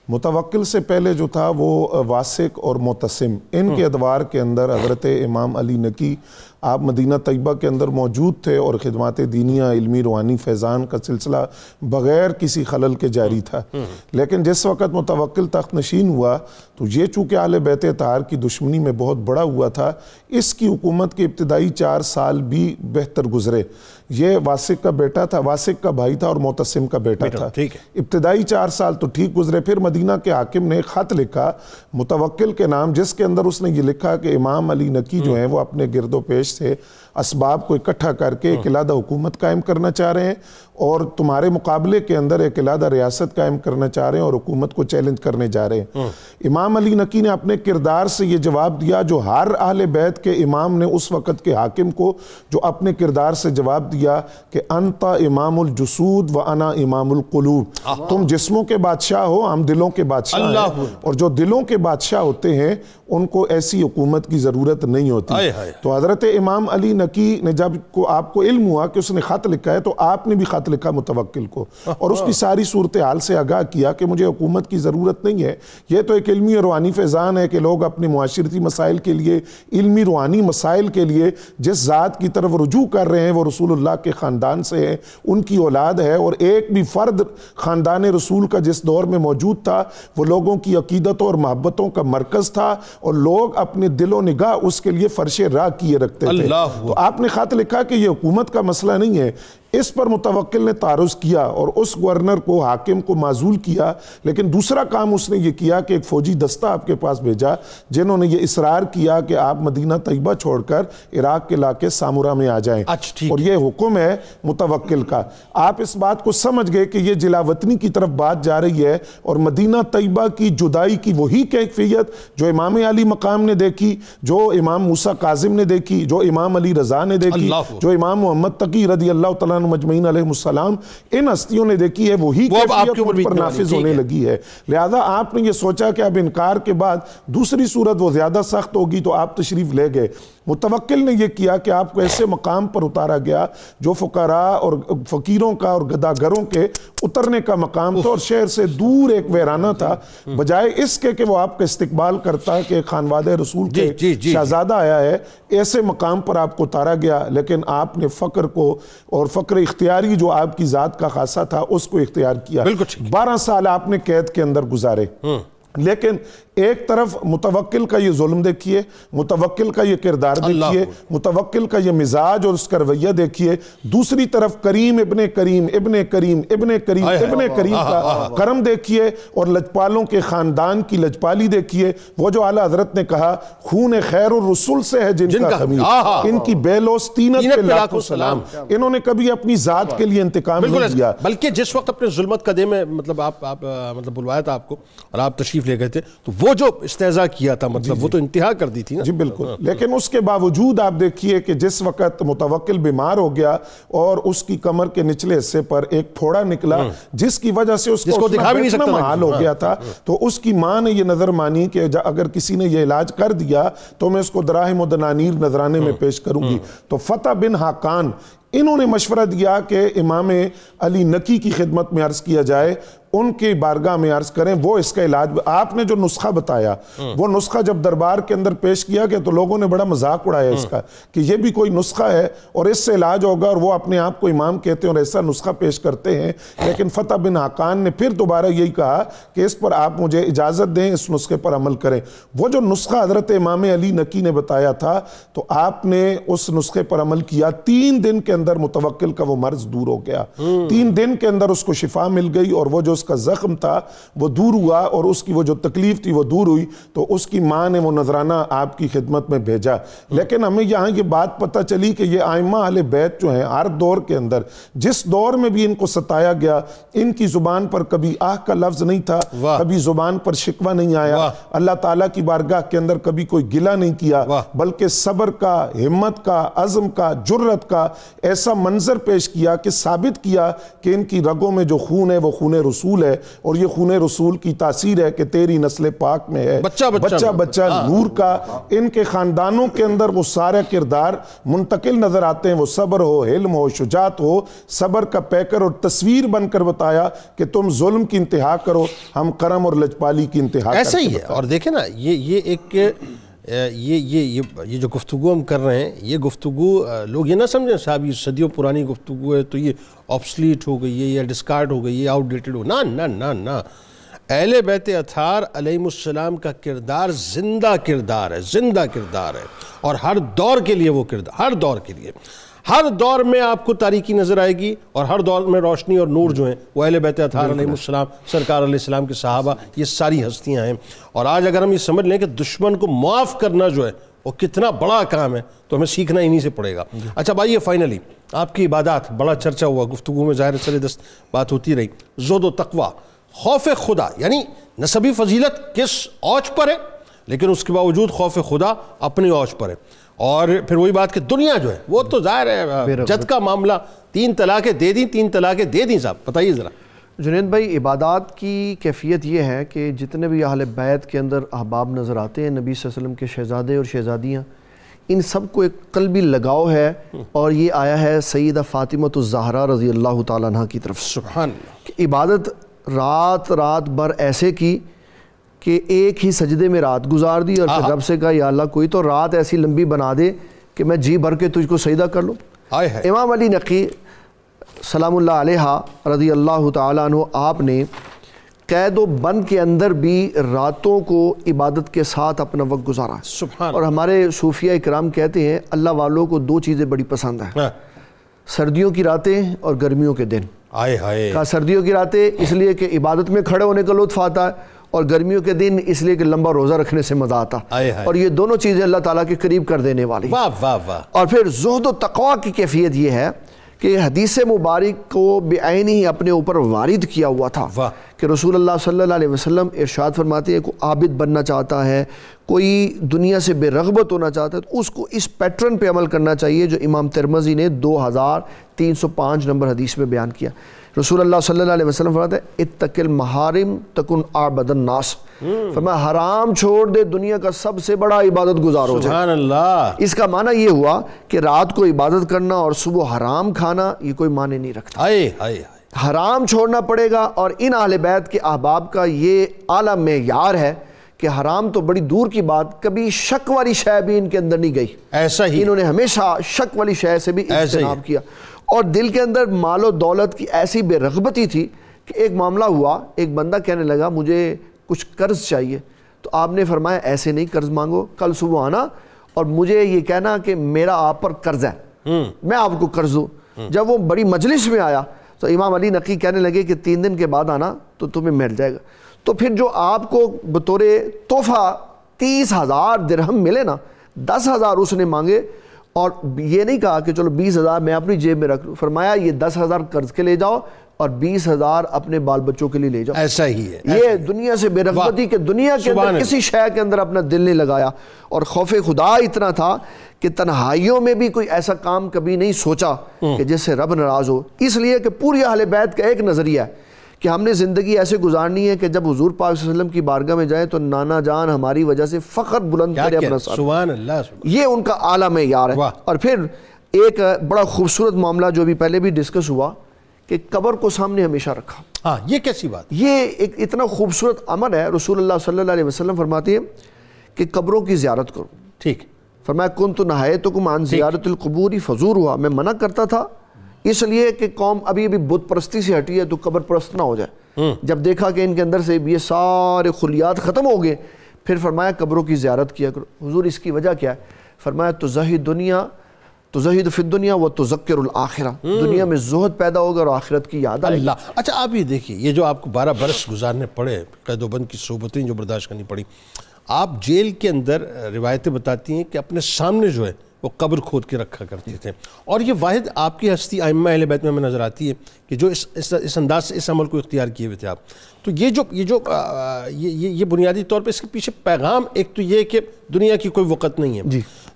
متوکل سے پہلے جو تھا وہ واسق اور معتصم، ان کے ادوار کے اندر حضرت امام علی نقی آپ مدینہ طیبہ کے اندر موجود تھے اور خدمات دینیہ، علمی روحانی فیضان کا سلسلہ بغیر کسی خلل کے جاری تھا. لیکن جس وقت متوکل تخت نشین ہوا تو یہ چونکہ اہل بیت اطہار کی دشمنی میں بہت بڑا ہوا تھا، اس کی حکومت کے ابتدائی 4 سال بھی بہتر گزرے. یہ واسق کا بیٹا تھا، واسق کا بھائی تھا اور معتصم کا بیٹا تھا. ابتدائی 4 سال تو ٹھیک گزرے. پھر مدینہ کے حاکم نے خط لکھا متوکل کے نام، جس کے اندر اس نے یہ لکھا کہ امام علی نقی جو ہیں وہ اپنے گرد و پیش سے اسباب کو اکٹھا کر کے ایک علیحدہ حکومت قائم کرنا چاہ رہے ہیں اور تمہارے مقابلے کے اندر ایک علیحدہ ریاست قائم کرنا چاہ رہے ہیں اور حکومت کو چیلنج کرنے جا رہے ہیں. امام علی نقی نے اپنے کردار سے یہ جواب دیا جو ہر اہل بیت کے امام نے اس وقت کے حاکم کو جو اپنے کردار سے جواب دیا کہ انت امام الجسود و انا امام القلوب. تم جسموں کے بادشاہ ہو، ہم دلوں کے بادشاہ ہیں، اور جو دلوں کے بادشاہ ہوتے ہیں ان کو ایسی حکومت کی ضرورت نہیں ہوتی. تو حضرت امام علی نقی نے جب آپ کو علم ہوا کہ اس نے خط لکھا ہے تو آپ نے بھی خط لکھا متوکل کو اور اس کی ساری صورتحال سے آگاہ کیا کہ مجھے حکومت کی ضرورت نہیں ہے. یہ تو ایک علمی اور روحانی فیضان ہے کہ لوگ اپنے معاشرتی مسائل کے لیے، علمی روحانی مسائل کے لیے جس ذات کی طرف رجوع کر رہے ہیں وہ رسول اللہ کے خاندان سے ہے، ان کی اولاد ہے، اور ایک بھی فرد خاندان رسول کا جس دور میں موجود تھا وہ لوگوں کی عقیدتوں اور محبتوں کا مرکز تھا اور لوگ اپنے دل و نگاہ اس کے لیے فرش راہ کیے رکھتے تھے. تو آپ نے خط لکھا کہ یہ حکومت کا مسئلہ نہیں ہے. اس پر متوکل نے تعرض کیا اور اس گورنر کو، حاکم کو معزول کیا. لیکن دوسرا کام اس نے یہ کیا کہ ایک فوجی دستہ آپ کے پاس بھیجا جنہوں نے یہ اصرار کیا کہ آپ مدینہ طیبہ چھوڑ کر عراق کے علاقے سامورا میں آ جائیں. اور یہ حکم ہے متوکل کا. آپ اس بات کو سمجھ گئے کہ یہ جلا وطنی کی طرف بات جا رہی ہے اور مدینہ طیبہ کی جدائی کی وہی کیفیت جو امام علی مقام نے دیکھی، جو امام موسیٰ کاظم نے دیکھی، جو امام علی رضا نے دیکھی، جو امام محمد تقی رضی اللہ تعالیٰ مجمعین علیہ السلام، ان ہستیوں نے دیکھی ہے، وہی کیفیت مجھ پر نافذ ہونے لگی ہے. لہذا آپ نے یہ سوچا کہ اب انکار کے بعد دوسری صورت وہ زیادہ سخت ہوگی تو آپ تشریف لے گئے. متوکل نے یہ کیا کہ آپ کو ایسے مقام پر اتارا گیا جو فقراء اور فقیروں کا اور گداگروں کے اترنے کا مقام تھا اور شہر سے دور ایک ویرانہ تھا. بجائے اس کے کہ وہ آپ کا استقبال کرتا کہ خانواد رسول کے شہزادہ آیا ہے، ایسے مقام پر آپ کو اتارا گیا. لیکن آپ نے فقر کو اور فقر اختیاری جو آپ کی ذات کا خاصہ تھا اس کو اختیار کیا. 12 سال آپ نے قید کے اندر گزارے. لیکن ایک طرف متوکل کا یہ ظلم دیکھیے، متوکل کا یہ کردار دیکھیے، متوکل کا یہ مزاج اور اس کا رویہ دیکھیے. دوسری طرف کریم ابن کریم ابن کریم ابن کریم ابن کریم کا کرم دیکھیے اور لجپالوں کے خاندان کی لجپالی دیکھیے. وہ جو اعلیٰ حضرت نے کہا خون خیر الرسول سے ہے جن کا خمیر، ان کی بے لوث طینت پہ لاکھوں سلام. انہوں نے کبھی اپنی ذات کے لیے انتقام نہیں دیا، بلکہ جس وقت اپنے ظلمت قدے میں مطلب آپ مطلب بلوایا تھا آپ کو اور آپ تشریف لے گئے تھے تو وہ جو استہزاء کیا تھا مطلب وہ تو انتہا کر دی تھی نا. جی بالکل. لیکن اس کے باوجود آپ دیکھیے کہ جس وقت متوکل بیمار ہو گیا اور اس کی کمر کے نچلے حصے پر ایک پھوڑا نکلا جس کی وجہ سے اس کو دکھا بھی نہیں سکتا محال ہو گیا تھا، تو اس کی ماں نے یہ نظر مانی کہ اگر کسی نے یہ علاج کر دیا تو میں اس کو دراہم و دنانیر نذرانے میں پیش کروں گی. تو فتح بن حاقان انہوں نے مشورہ دیا کہ امام علی نقی کی خدمت میں عرض کیا جائے، ان کی بارگاہ میں عرض کریں، وہ اس کا علاج. آپ نے جو نسخہ بتایا وہ نسخہ جب دربار کے اندر پیش کیا گیا تو لوگوں نے بڑا مذاق اڑایا اس کا کہ یہ بھی کوئی نسخہ ہے اور اس سے علاج ہوگا، اور وہ اپنے آپ کو امام کہتے ہیں اور ایسا نسخہ پیش کرتے ہیں. لیکن فتح بن حاقان نے پھر دوبارہ یہی کہا کہ اس پر آپ مجھے اجازت دیں، اس نسخے پر عمل کریں. وہ جو نسخہ حضرت امام علی نقی نے بتایا تھا تو آپ نے اس نسخے پر عمل کیا. 3 دن کے اندر متوکل کا وہ مرض دور ہو گیا، 3 دن کے اندر اس کو شفا مل گئی، اور وہ جو اس کا زخم تھا وہ دور ہوا، اور اس کی وہ جو تکلیف تھی وہ دور ہوئی، تو اس کی ماں نے وہ نذرانہ آپ کی خدمت میں بھیجا۔ لیکن ہمیں یہاں یہ بات پتہ چلی کہ یہ ائمہ اہل بیت جو ہیں ہر دور کے اندر جس دور میں بھی ان کو ستایا گیا، ان کی زبان پر کبھی آہ کا لفظ نہیں تھا، کبھی زبان پر شکوہ نہیں آیا، اللہ تعالیٰ کی بارگاہ کے اندر کبھی کوئی گلہ نہیں کیا، بلکہ صبر کا، ہمت کا، عزم کا، جرت کا ایسا منظر پیش کیا کہ ثابت کیا کہ ان کی رگوں میں جو خون ہے وہ خون رسول ہے، اور یہ خون رسول کی تاثیر ہے کہ تیری نسل پاک میں ہے بچہ بچہ نور کا۔ ان کے خاندانوں کے اندر وہ سارے کردار منتقل نظر آتے ہیں، وہ صبر ہو، علم ہو، شجاعت ہو، صبر کا پیکر اور تصویر بن کر بتایا کہ تم ظلم کی انتہا کرو، ہم کرم اور لجپالی کی انتہا کرتے ہیں۔ ایسا ہی ہے۔ اور دیکھیں نا یہ ایک یہ جو گفتگو ہم کر رہے ہیں، یہ گفتگو لوگ یہ نہ سمجھیں صاحب یہ صدیوں پرانی گفتگو ہے تو یہ آبسلیٹ ہو گئی ہے یا ڈسکارڈ ہو گئی ہے، آؤٹ ڈیٹڈ ہو، نہ نہ نہ نہ، اہل بیت اطہار علیہم السلام کا کردار زندہ کردار ہے، زندہ کردار ہے، اور ہر دور کے لیے وہ کردار، ہر دور کے لیے، ہر دور میں آپ کو تاریکی نظر آئے گی، اور ہر دور میں روشنی اور نور جو ہیں وہ اہل بیت اطہار علیہم السلام، سرکار علیہ السلام کے صحابہ، یہ ساری ہستیاں ہیں۔ اور آج اگر ہم یہ سمجھ لیں کہ دشمن کو معاف کرنا جو ہے وہ کتنا بڑا کام ہے، تو ہمیں سیکھنا انہی سے پڑے گا۔ اچھا بھائی، فائنلی آپ کی عبادات، بڑا چرچا ہوا گفتگو میں، ظاہر سر دست بات ہوتی رہی، زہد و تقویٰ، خوف خدا، یعنی نسبی فضیلت کس اوج پر ہے، لیکن اس کے باوجود خوف خدا اپنی اوج پر ہے۔ اور پھر وہی بات کہ دنیا جو ہے وہ تو ظاہر ہے جد کا معاملہ، 3 طلاقیں دے دیں، 3 طلاقیں دے دیں، صاحب بتائیے ذرا۔ جنید بھائی، عبادات کی کیفیت یہ ہے کہ جتنے بھی اہل بیت کے اندر احباب نظر آتے ہیں، نبی صلی اللہ علیہ وسلم کے شہزادے اور شہزادیاں، ان سب کو ایک قلبی لگاؤ ہے، اور یہ آیا ہے سیدہ فاطمۃ الزہرا رضی اللہ تعالیٰ عنہ کی طرف سے، سبحان اللہ، کہ عبادت رات بھر ایسے کی کہ ایک ہی سجدے میں رات گزار دی، اور پھر رب سے کہا یا اللہ کوئی تو رات ایسی لمبی بنا دے کہ میں جی بھر کے تجھ کو سجدہ کر لوں۔ امام علی نقی سلام اللہ علیہ رضی اللہ تعالیٰ عنہ، آپ نے قید و بند کے اندر بھی راتوں کو عبادت کے ساتھ اپنا وقت گزارا۔ سبحان، اور ہمارے صوفیہ اکرام کہتے ہیں اللہ والوں کو 2 چیزیں بڑی پسند ہیں، سردیوں کی راتیں اور گرمیوں کے دن۔ کہا سردیوں کی راتیں اس لیے کہ عبادت میں کھڑے ہونے کا لطف آتا ہے، اور گرمیوں کے دن اس لیے کہ لمبا روزہ رکھنے سے مزہ آتا، اور یہ دونوں چیزیں اللہ تعالیٰ کے قریب کر دینے والی۔ اور پھر زہد و تقویٰ کی کیفیت یہ ہے کہ حدیث مبارک کو بعین ہی اپنے اوپر وارد کیا ہوا تھا کہ رسول اللہ صلی اللہ علیہ وسلم ارشاد فرماتے ہیں کوئی عابد بننا چاہتا ہے، کوئی دنیا سے بے رغبت ہونا چاہتا ہے، تو اس کو اس پیٹرن پہ عمل کرنا چاہیے جو امام ترمذی نے 2305 نمبر حدیث میں بیان کیا۔ رسول اللہ صلی اللہ علیہ وسلم فرماتے ہیں اتق المحارم تکن اعبد الناس، فرمایا حرام چھوڑ دے، دنیا کا سب سے بڑا عبادت گزار ہو جائے۔ سبحان اللہ۔ اس کا معنی یہ ہوا کہ رات کو عبادت کرنا اور صبح حرام کھانا یہ کوئی معنی نہیں رکھتا، حرام چھوڑنا پڑے گا۔ اور ان اہل بیت کے احباب کا یہ اعلیٰ معیار ہے کہ حرام تو بڑی دور کی بات، کبھی شک والی شے بھی ان کے اندر نہیں گئی، ایسا ہی انہوں نے ہمیشہ شک والی شے سے بھی اجتناب کیا۔ اور دل کے اندر مال و دولت کی ایسی بے رغبتی تھی کہ ایک معاملہ ہوا، ایک بندہ کہنے لگا مجھے کچھ قرض چاہیے، تو آپ نے فرمایا ایسے نہیں قرض مانگو، کل صبح آنا اور مجھے یہ کہنا کہ میرا آپ پر قرض ہے، میں آپ کو قرض دوں۔ جب وہ بڑی مجلس میں آیا تو امام علی نقی کہنے لگے کہ 3 دن کے بعد آنا تو تمہیں مل جائے گا۔ تو پھر جو آپ کو بطور تحفہ 30,000 درہم ملے نا، 10,000 اس نے مانگے، اور یہ نہیں کہا کہ چلو 20,000 میں اپنی جیب میں رکھ لوں، فرمایا یہ 10,000 قرض کے لے جاؤ اور 20,000 اپنے بال بچوں کے لیے لے جاؤ۔ ایسا ہی ہے، یہ دنیا سے بے رغبتی کہ دنیا کے اندر کسی شے کے اندر اپنا دل نہیں لگایا، اور خوف خدا اتنا تھا کہ تنہائیوں میں بھی کوئی ایسا کام کبھی نہیں سوچا کہ جس سے رب ناراض ہو۔ اس لیے کہ پوری اہل بیت کا ایک نظریہ ہے کہ ہم نے زندگی ایسے گزارنی ہے کہ جب حضور پاک صلی اللہ علیہ وسلم کی بارگاہ میں جائیں تو نانا جان ہماری وجہ سے فخر بلند کرے اپنا ساتھ۔ سبحان اللہ، یہ ان کا اعلیٰ معیار ہے۔ اور پھر ایک بڑا خوبصورت معاملہ جو بھی پہلے بھی ڈسکس ہوا کہ قبر کو سامنے ہمیشہ رکھا۔ ہاں، یہ کیسی بات؟ یہ ایک اتنا خوبصورت عمل ہے، رسول اللہ صلی اللہ علیہ وسلم فرماتے ہیں کہ قبروں کی زیارت کرو۔ ٹھیک، فرمایا کنت نہیتکم عن زیارت القبور فزوروها، میں منع کرتا تھا اس لیے کہ قوم ابھی بت پرستی سے ہٹی ہے تو قبر پرست نہ ہو جائے۔ جب دیکھا کہ ان کے اندر سے یہ سارے خلیات ختم ہو گئے، پھر فرمایا قبروں کی زیارت کیا کرو۔ حضور اس کی وجہ کیا ہے؟ فرمایا تزہی دنیا تزہد فی الدنیا و تذکر الآخرہ، دنیا میں زہد پیدا ہوگا اور آخرت کی یاد آئے گی۔ اللہ، اچھا آپ یہ دیکھیے، یہ جو آپ کو 12 برس گزارنے پڑے، قید و بند کی صحبتیں جو برداشت کرنی پڑی، آپ جیل کے اندر روایتیں بتاتی ہیں کہ اپنے سامنے جو ہے وہ قبر کھود کے رکھا کرتے تھے، اور یہ واحد آپ کی ہستی ائمہ اہل بیت میں ہمیں نظر آتی ہے کہ جو اس انداز سے اس عمل کو اختیار کیے ہوئے تھے آپ۔ تو یہ بنیادی طور پہ اس کے پیچھے پیغام، ایک تو یہ کہ دنیا کی کوئی وقت نہیں ہے،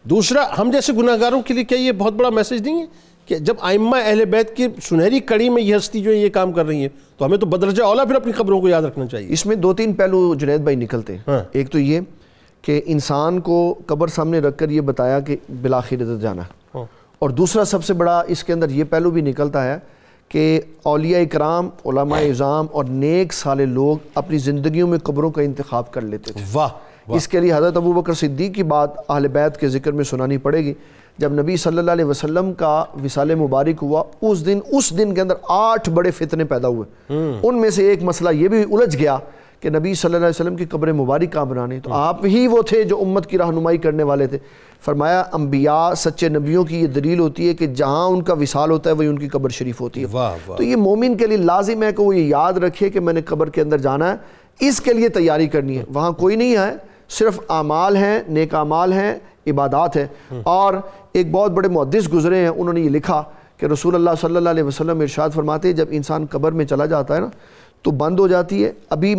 دوسرا ہم جیسے گناہ گاروں کے لیے کیا یہ بہت بڑا میسج نہیں ہے کہ جب ائمہ اہل بیت کی سنہری کڑی میں یہ ہستی جو ہے یہ کام کر رہی ہے تو ہمیں تو بدرجہ اولا پھر اپنی قبروں کو یاد رکھنا چاہیے۔ اس میں 2-3 پہلو جنید بھائی نکلتے ہیں۔ ایک تو یہ کہ انسان کو قبر سامنے رکھ کر یہ بتایا کہ بالآخرت جانا ہے، اور دوسرا سب سے بڑا اس کے اندر یہ پہلو بھی نکلتا ہے کہ اولیاء اکرام، علماء اعظام اور نیک صالح لوگ اپنی زندگیوں میں قبروں کا انتخاب کر لیتے تھے۔ اس کے لیے حضرت ابوبکر صدیق کی بات اہل بیت کے ذکر میں سنانی پڑے گی۔ جب نبی صلی اللہ علیہ وسلم کا وصال مبارک ہوا، اس دن کے اندر 8 بڑے فتنے پیدا ہوئے۔ ان میں سے ایک مسئلہ یہ بھی الجھ گیا کہ نبی صلی اللہ علیہ وسلم کی قبر مبارک کہاں بنانی، تو آپ ہی وہ تھے جو امت کی رہنمائی کرنے والے تھے۔ فرمایا انبیاء، سچے نبیوں کی یہ دلیل ہوتی ہے کہ جہاں ان کا وصال ہوتا ہے وہی ان کی قبر شریف ہوتی ہے۔ تو یہ مومن کے لیے لازم ہے کہ وہ یہ یاد رکھے کہ میں نے قبر کے اندر جانا ہے، اس کے لیے تیاری کرنی ہے۔ وہاں کوئی نہیں ہے، صرف اعمال ہیں، نیک اعمال ہیں، عبادات ہیں۔ اور ایک بہت بڑے محدث گزرے ہیں، انہوں نے یہ لکھا کہ رسول اللہ صلی اللہ علیہ وسلم ارشاد فرماتے ہیں جب انسان قبر میں چلا جاتا ہے نا تو بند ہو جاتی ہے، ابھی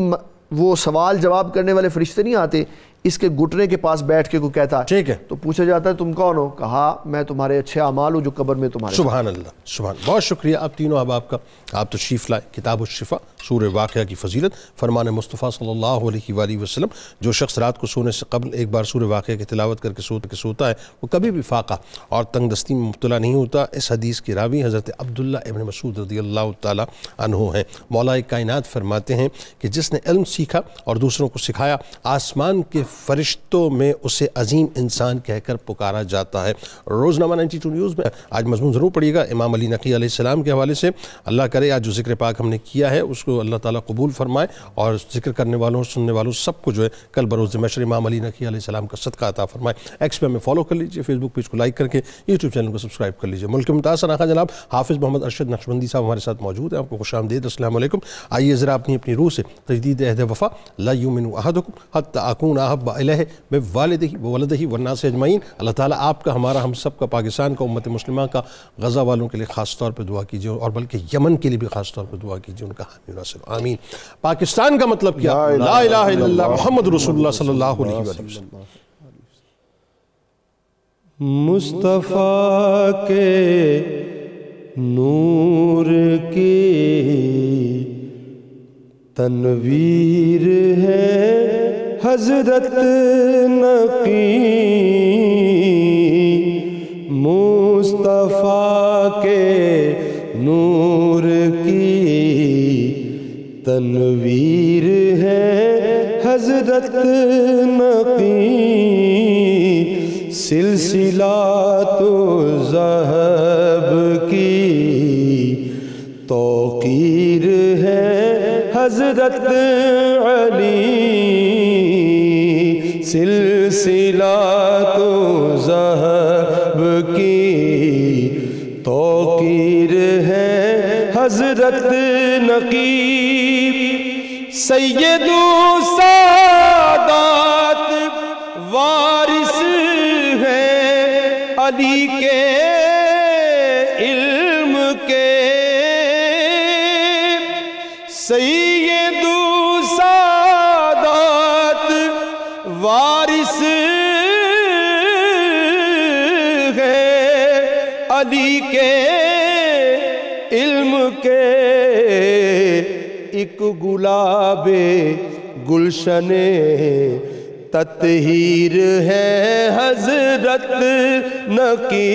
وہ سوال جواب کرنے والے فرشتے نہیں آتے، اس کے گھٹنے کے پاس بیٹھ کے کوئی کہتا ہے ٹھیک ہے، تو پوچھا جاتا ہے تم کون ہو؟ کہا میں تمہارے اچھے اعمال ہوں جو قبر میں تمہارے۔ سبحان اللہ، سبحان۔ بہت شکریہ آپ تینوں احباب کا، آپ تشریف لائے۔ کتاب الشفا، سورہ واقعہ کی فضیلت، فرمان مصطفیٰ صلی اللہ علیہ وآلہ وسلم، جو شخص رات کو سونے سے قبل ایک بار سورہ واقعہ کی تلاوت کر کے سوتا ہے وہ کبھی بھی فاقہ اور تنگ دستی میں مبتلا نہیں ہوتا۔ اس حدیث کی راوی حضرت عبداللہ ابن مسعود رضی اللہ تعالیٰ عنہ ہیں۔ مولا کائنات فرماتے ہیں کہ جس نے علم سیکھا اور دوسروں کو سکھایا، آسمان کے فرشتوں میں اسے عظیم انسان کہہ کر پکارا جاتا ہے۔ روزنامہ 92 نیوز میں آج مضمون ضرور پڑھیے گا امام علی نقی علیہ السلام کے حوالے سے۔ اللہ کرے آج جو ذکر پاک ہم نے کیا ہے اس کو اللہ تعالیٰ قبول فرمائے، اور ذکر کرنے والوں سننے والوں سب کو جو ہے کل بروز محشر امام علی نقی علیہ السلام کا صدقہ عطا فرمائے۔ ایکس پہ ہمیں فالو کر لیجئے، فیس بک پیج کو لائک کر کے یوٹیوب چینل کو سبسکرائب کر لیجئے۔ ملک متاثر آقا جناب حافظ محمد ارشد نقشبندی صاحب ہمارے ساتھ موجود ہیں، آپ کو خوش آمدید، السلام علیکم۔ آئیے ذرا اپنی روح سے تجدید عہد وفا، لا یؤمن احدکم حتی اکون احب الیہ من والدہ وولدہ والناس اجمعین۔ اللہ تعالیٰ آپ کا، ہمارا، ہم سب کا، پاکستان کا، امت مسلمہ کا، غزہ والوں کے لیے خاص طور پہ دعا کیجیے، اور بلکہ یمن کے لیے بھی خاص طور پہ دعا کیجیے، ان کا حامی و ناصر، آمین۔ پاکستان کا مطلب کیا؟ لا الہ الا اللہ محمد رسول اللہ صلی اللہ علیہ وسلم۔ مصطفیٰ کے نور کی تنویر ہے حضرت نقی، مصطفیٰ کے نور کی تنویر ہے حضرت نقی، سلسلہ تو ذہب کی توقیر ہے حضرت علی، سلسلہ تو ذہب کی توقیر ہے حضرت نقی، سید و سادات وارث ہیں علی کے علم کے، سید و سادات وارث ہیں علی کے علم کے، ایک گلاب گلشن تطہیر ہے حضرت نقی،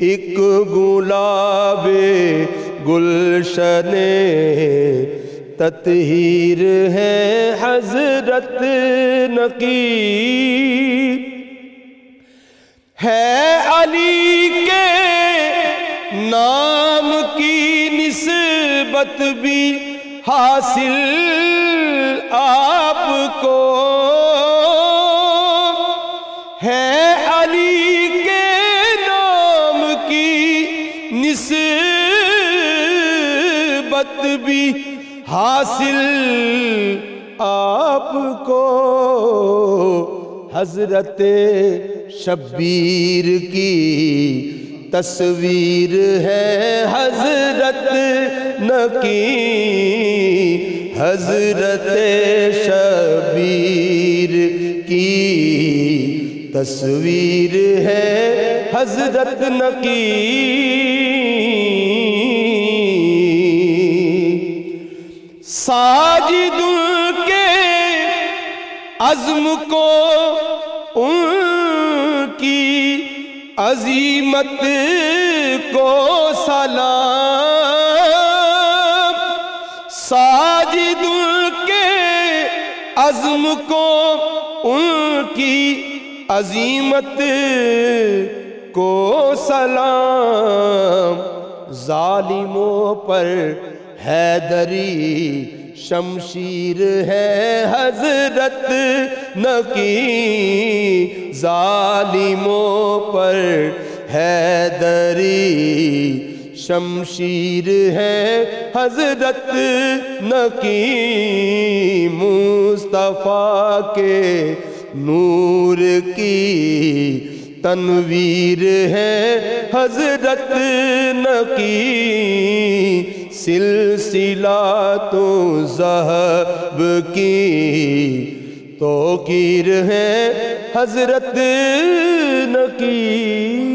ایک گلاب گلشن تطہیر ہے حضرت نقی، ہے علی کے نام کی نسبت بھی حاصل آپ کو، ہے علی کے حاصل آپ کو حضرت شبیر کی تصویر ہے حضرت نکی حضرت شبیر کی تصویر ہے حضرت نکی ساجد کے عزم کو ان کی عظیمت کو سلام ساجد کے عزم کو ان کی عظیمت کو سلام ظالموں پر حیدری شمشیر ہے حضرت نکی ظالموں پر حیدری شمشیر ہے حضرت نکی مصطفیٰ کے نور کی تنویر ہے حضرت نکی سلسلہ تو ذہب کی توقیر ہے حضرت نکی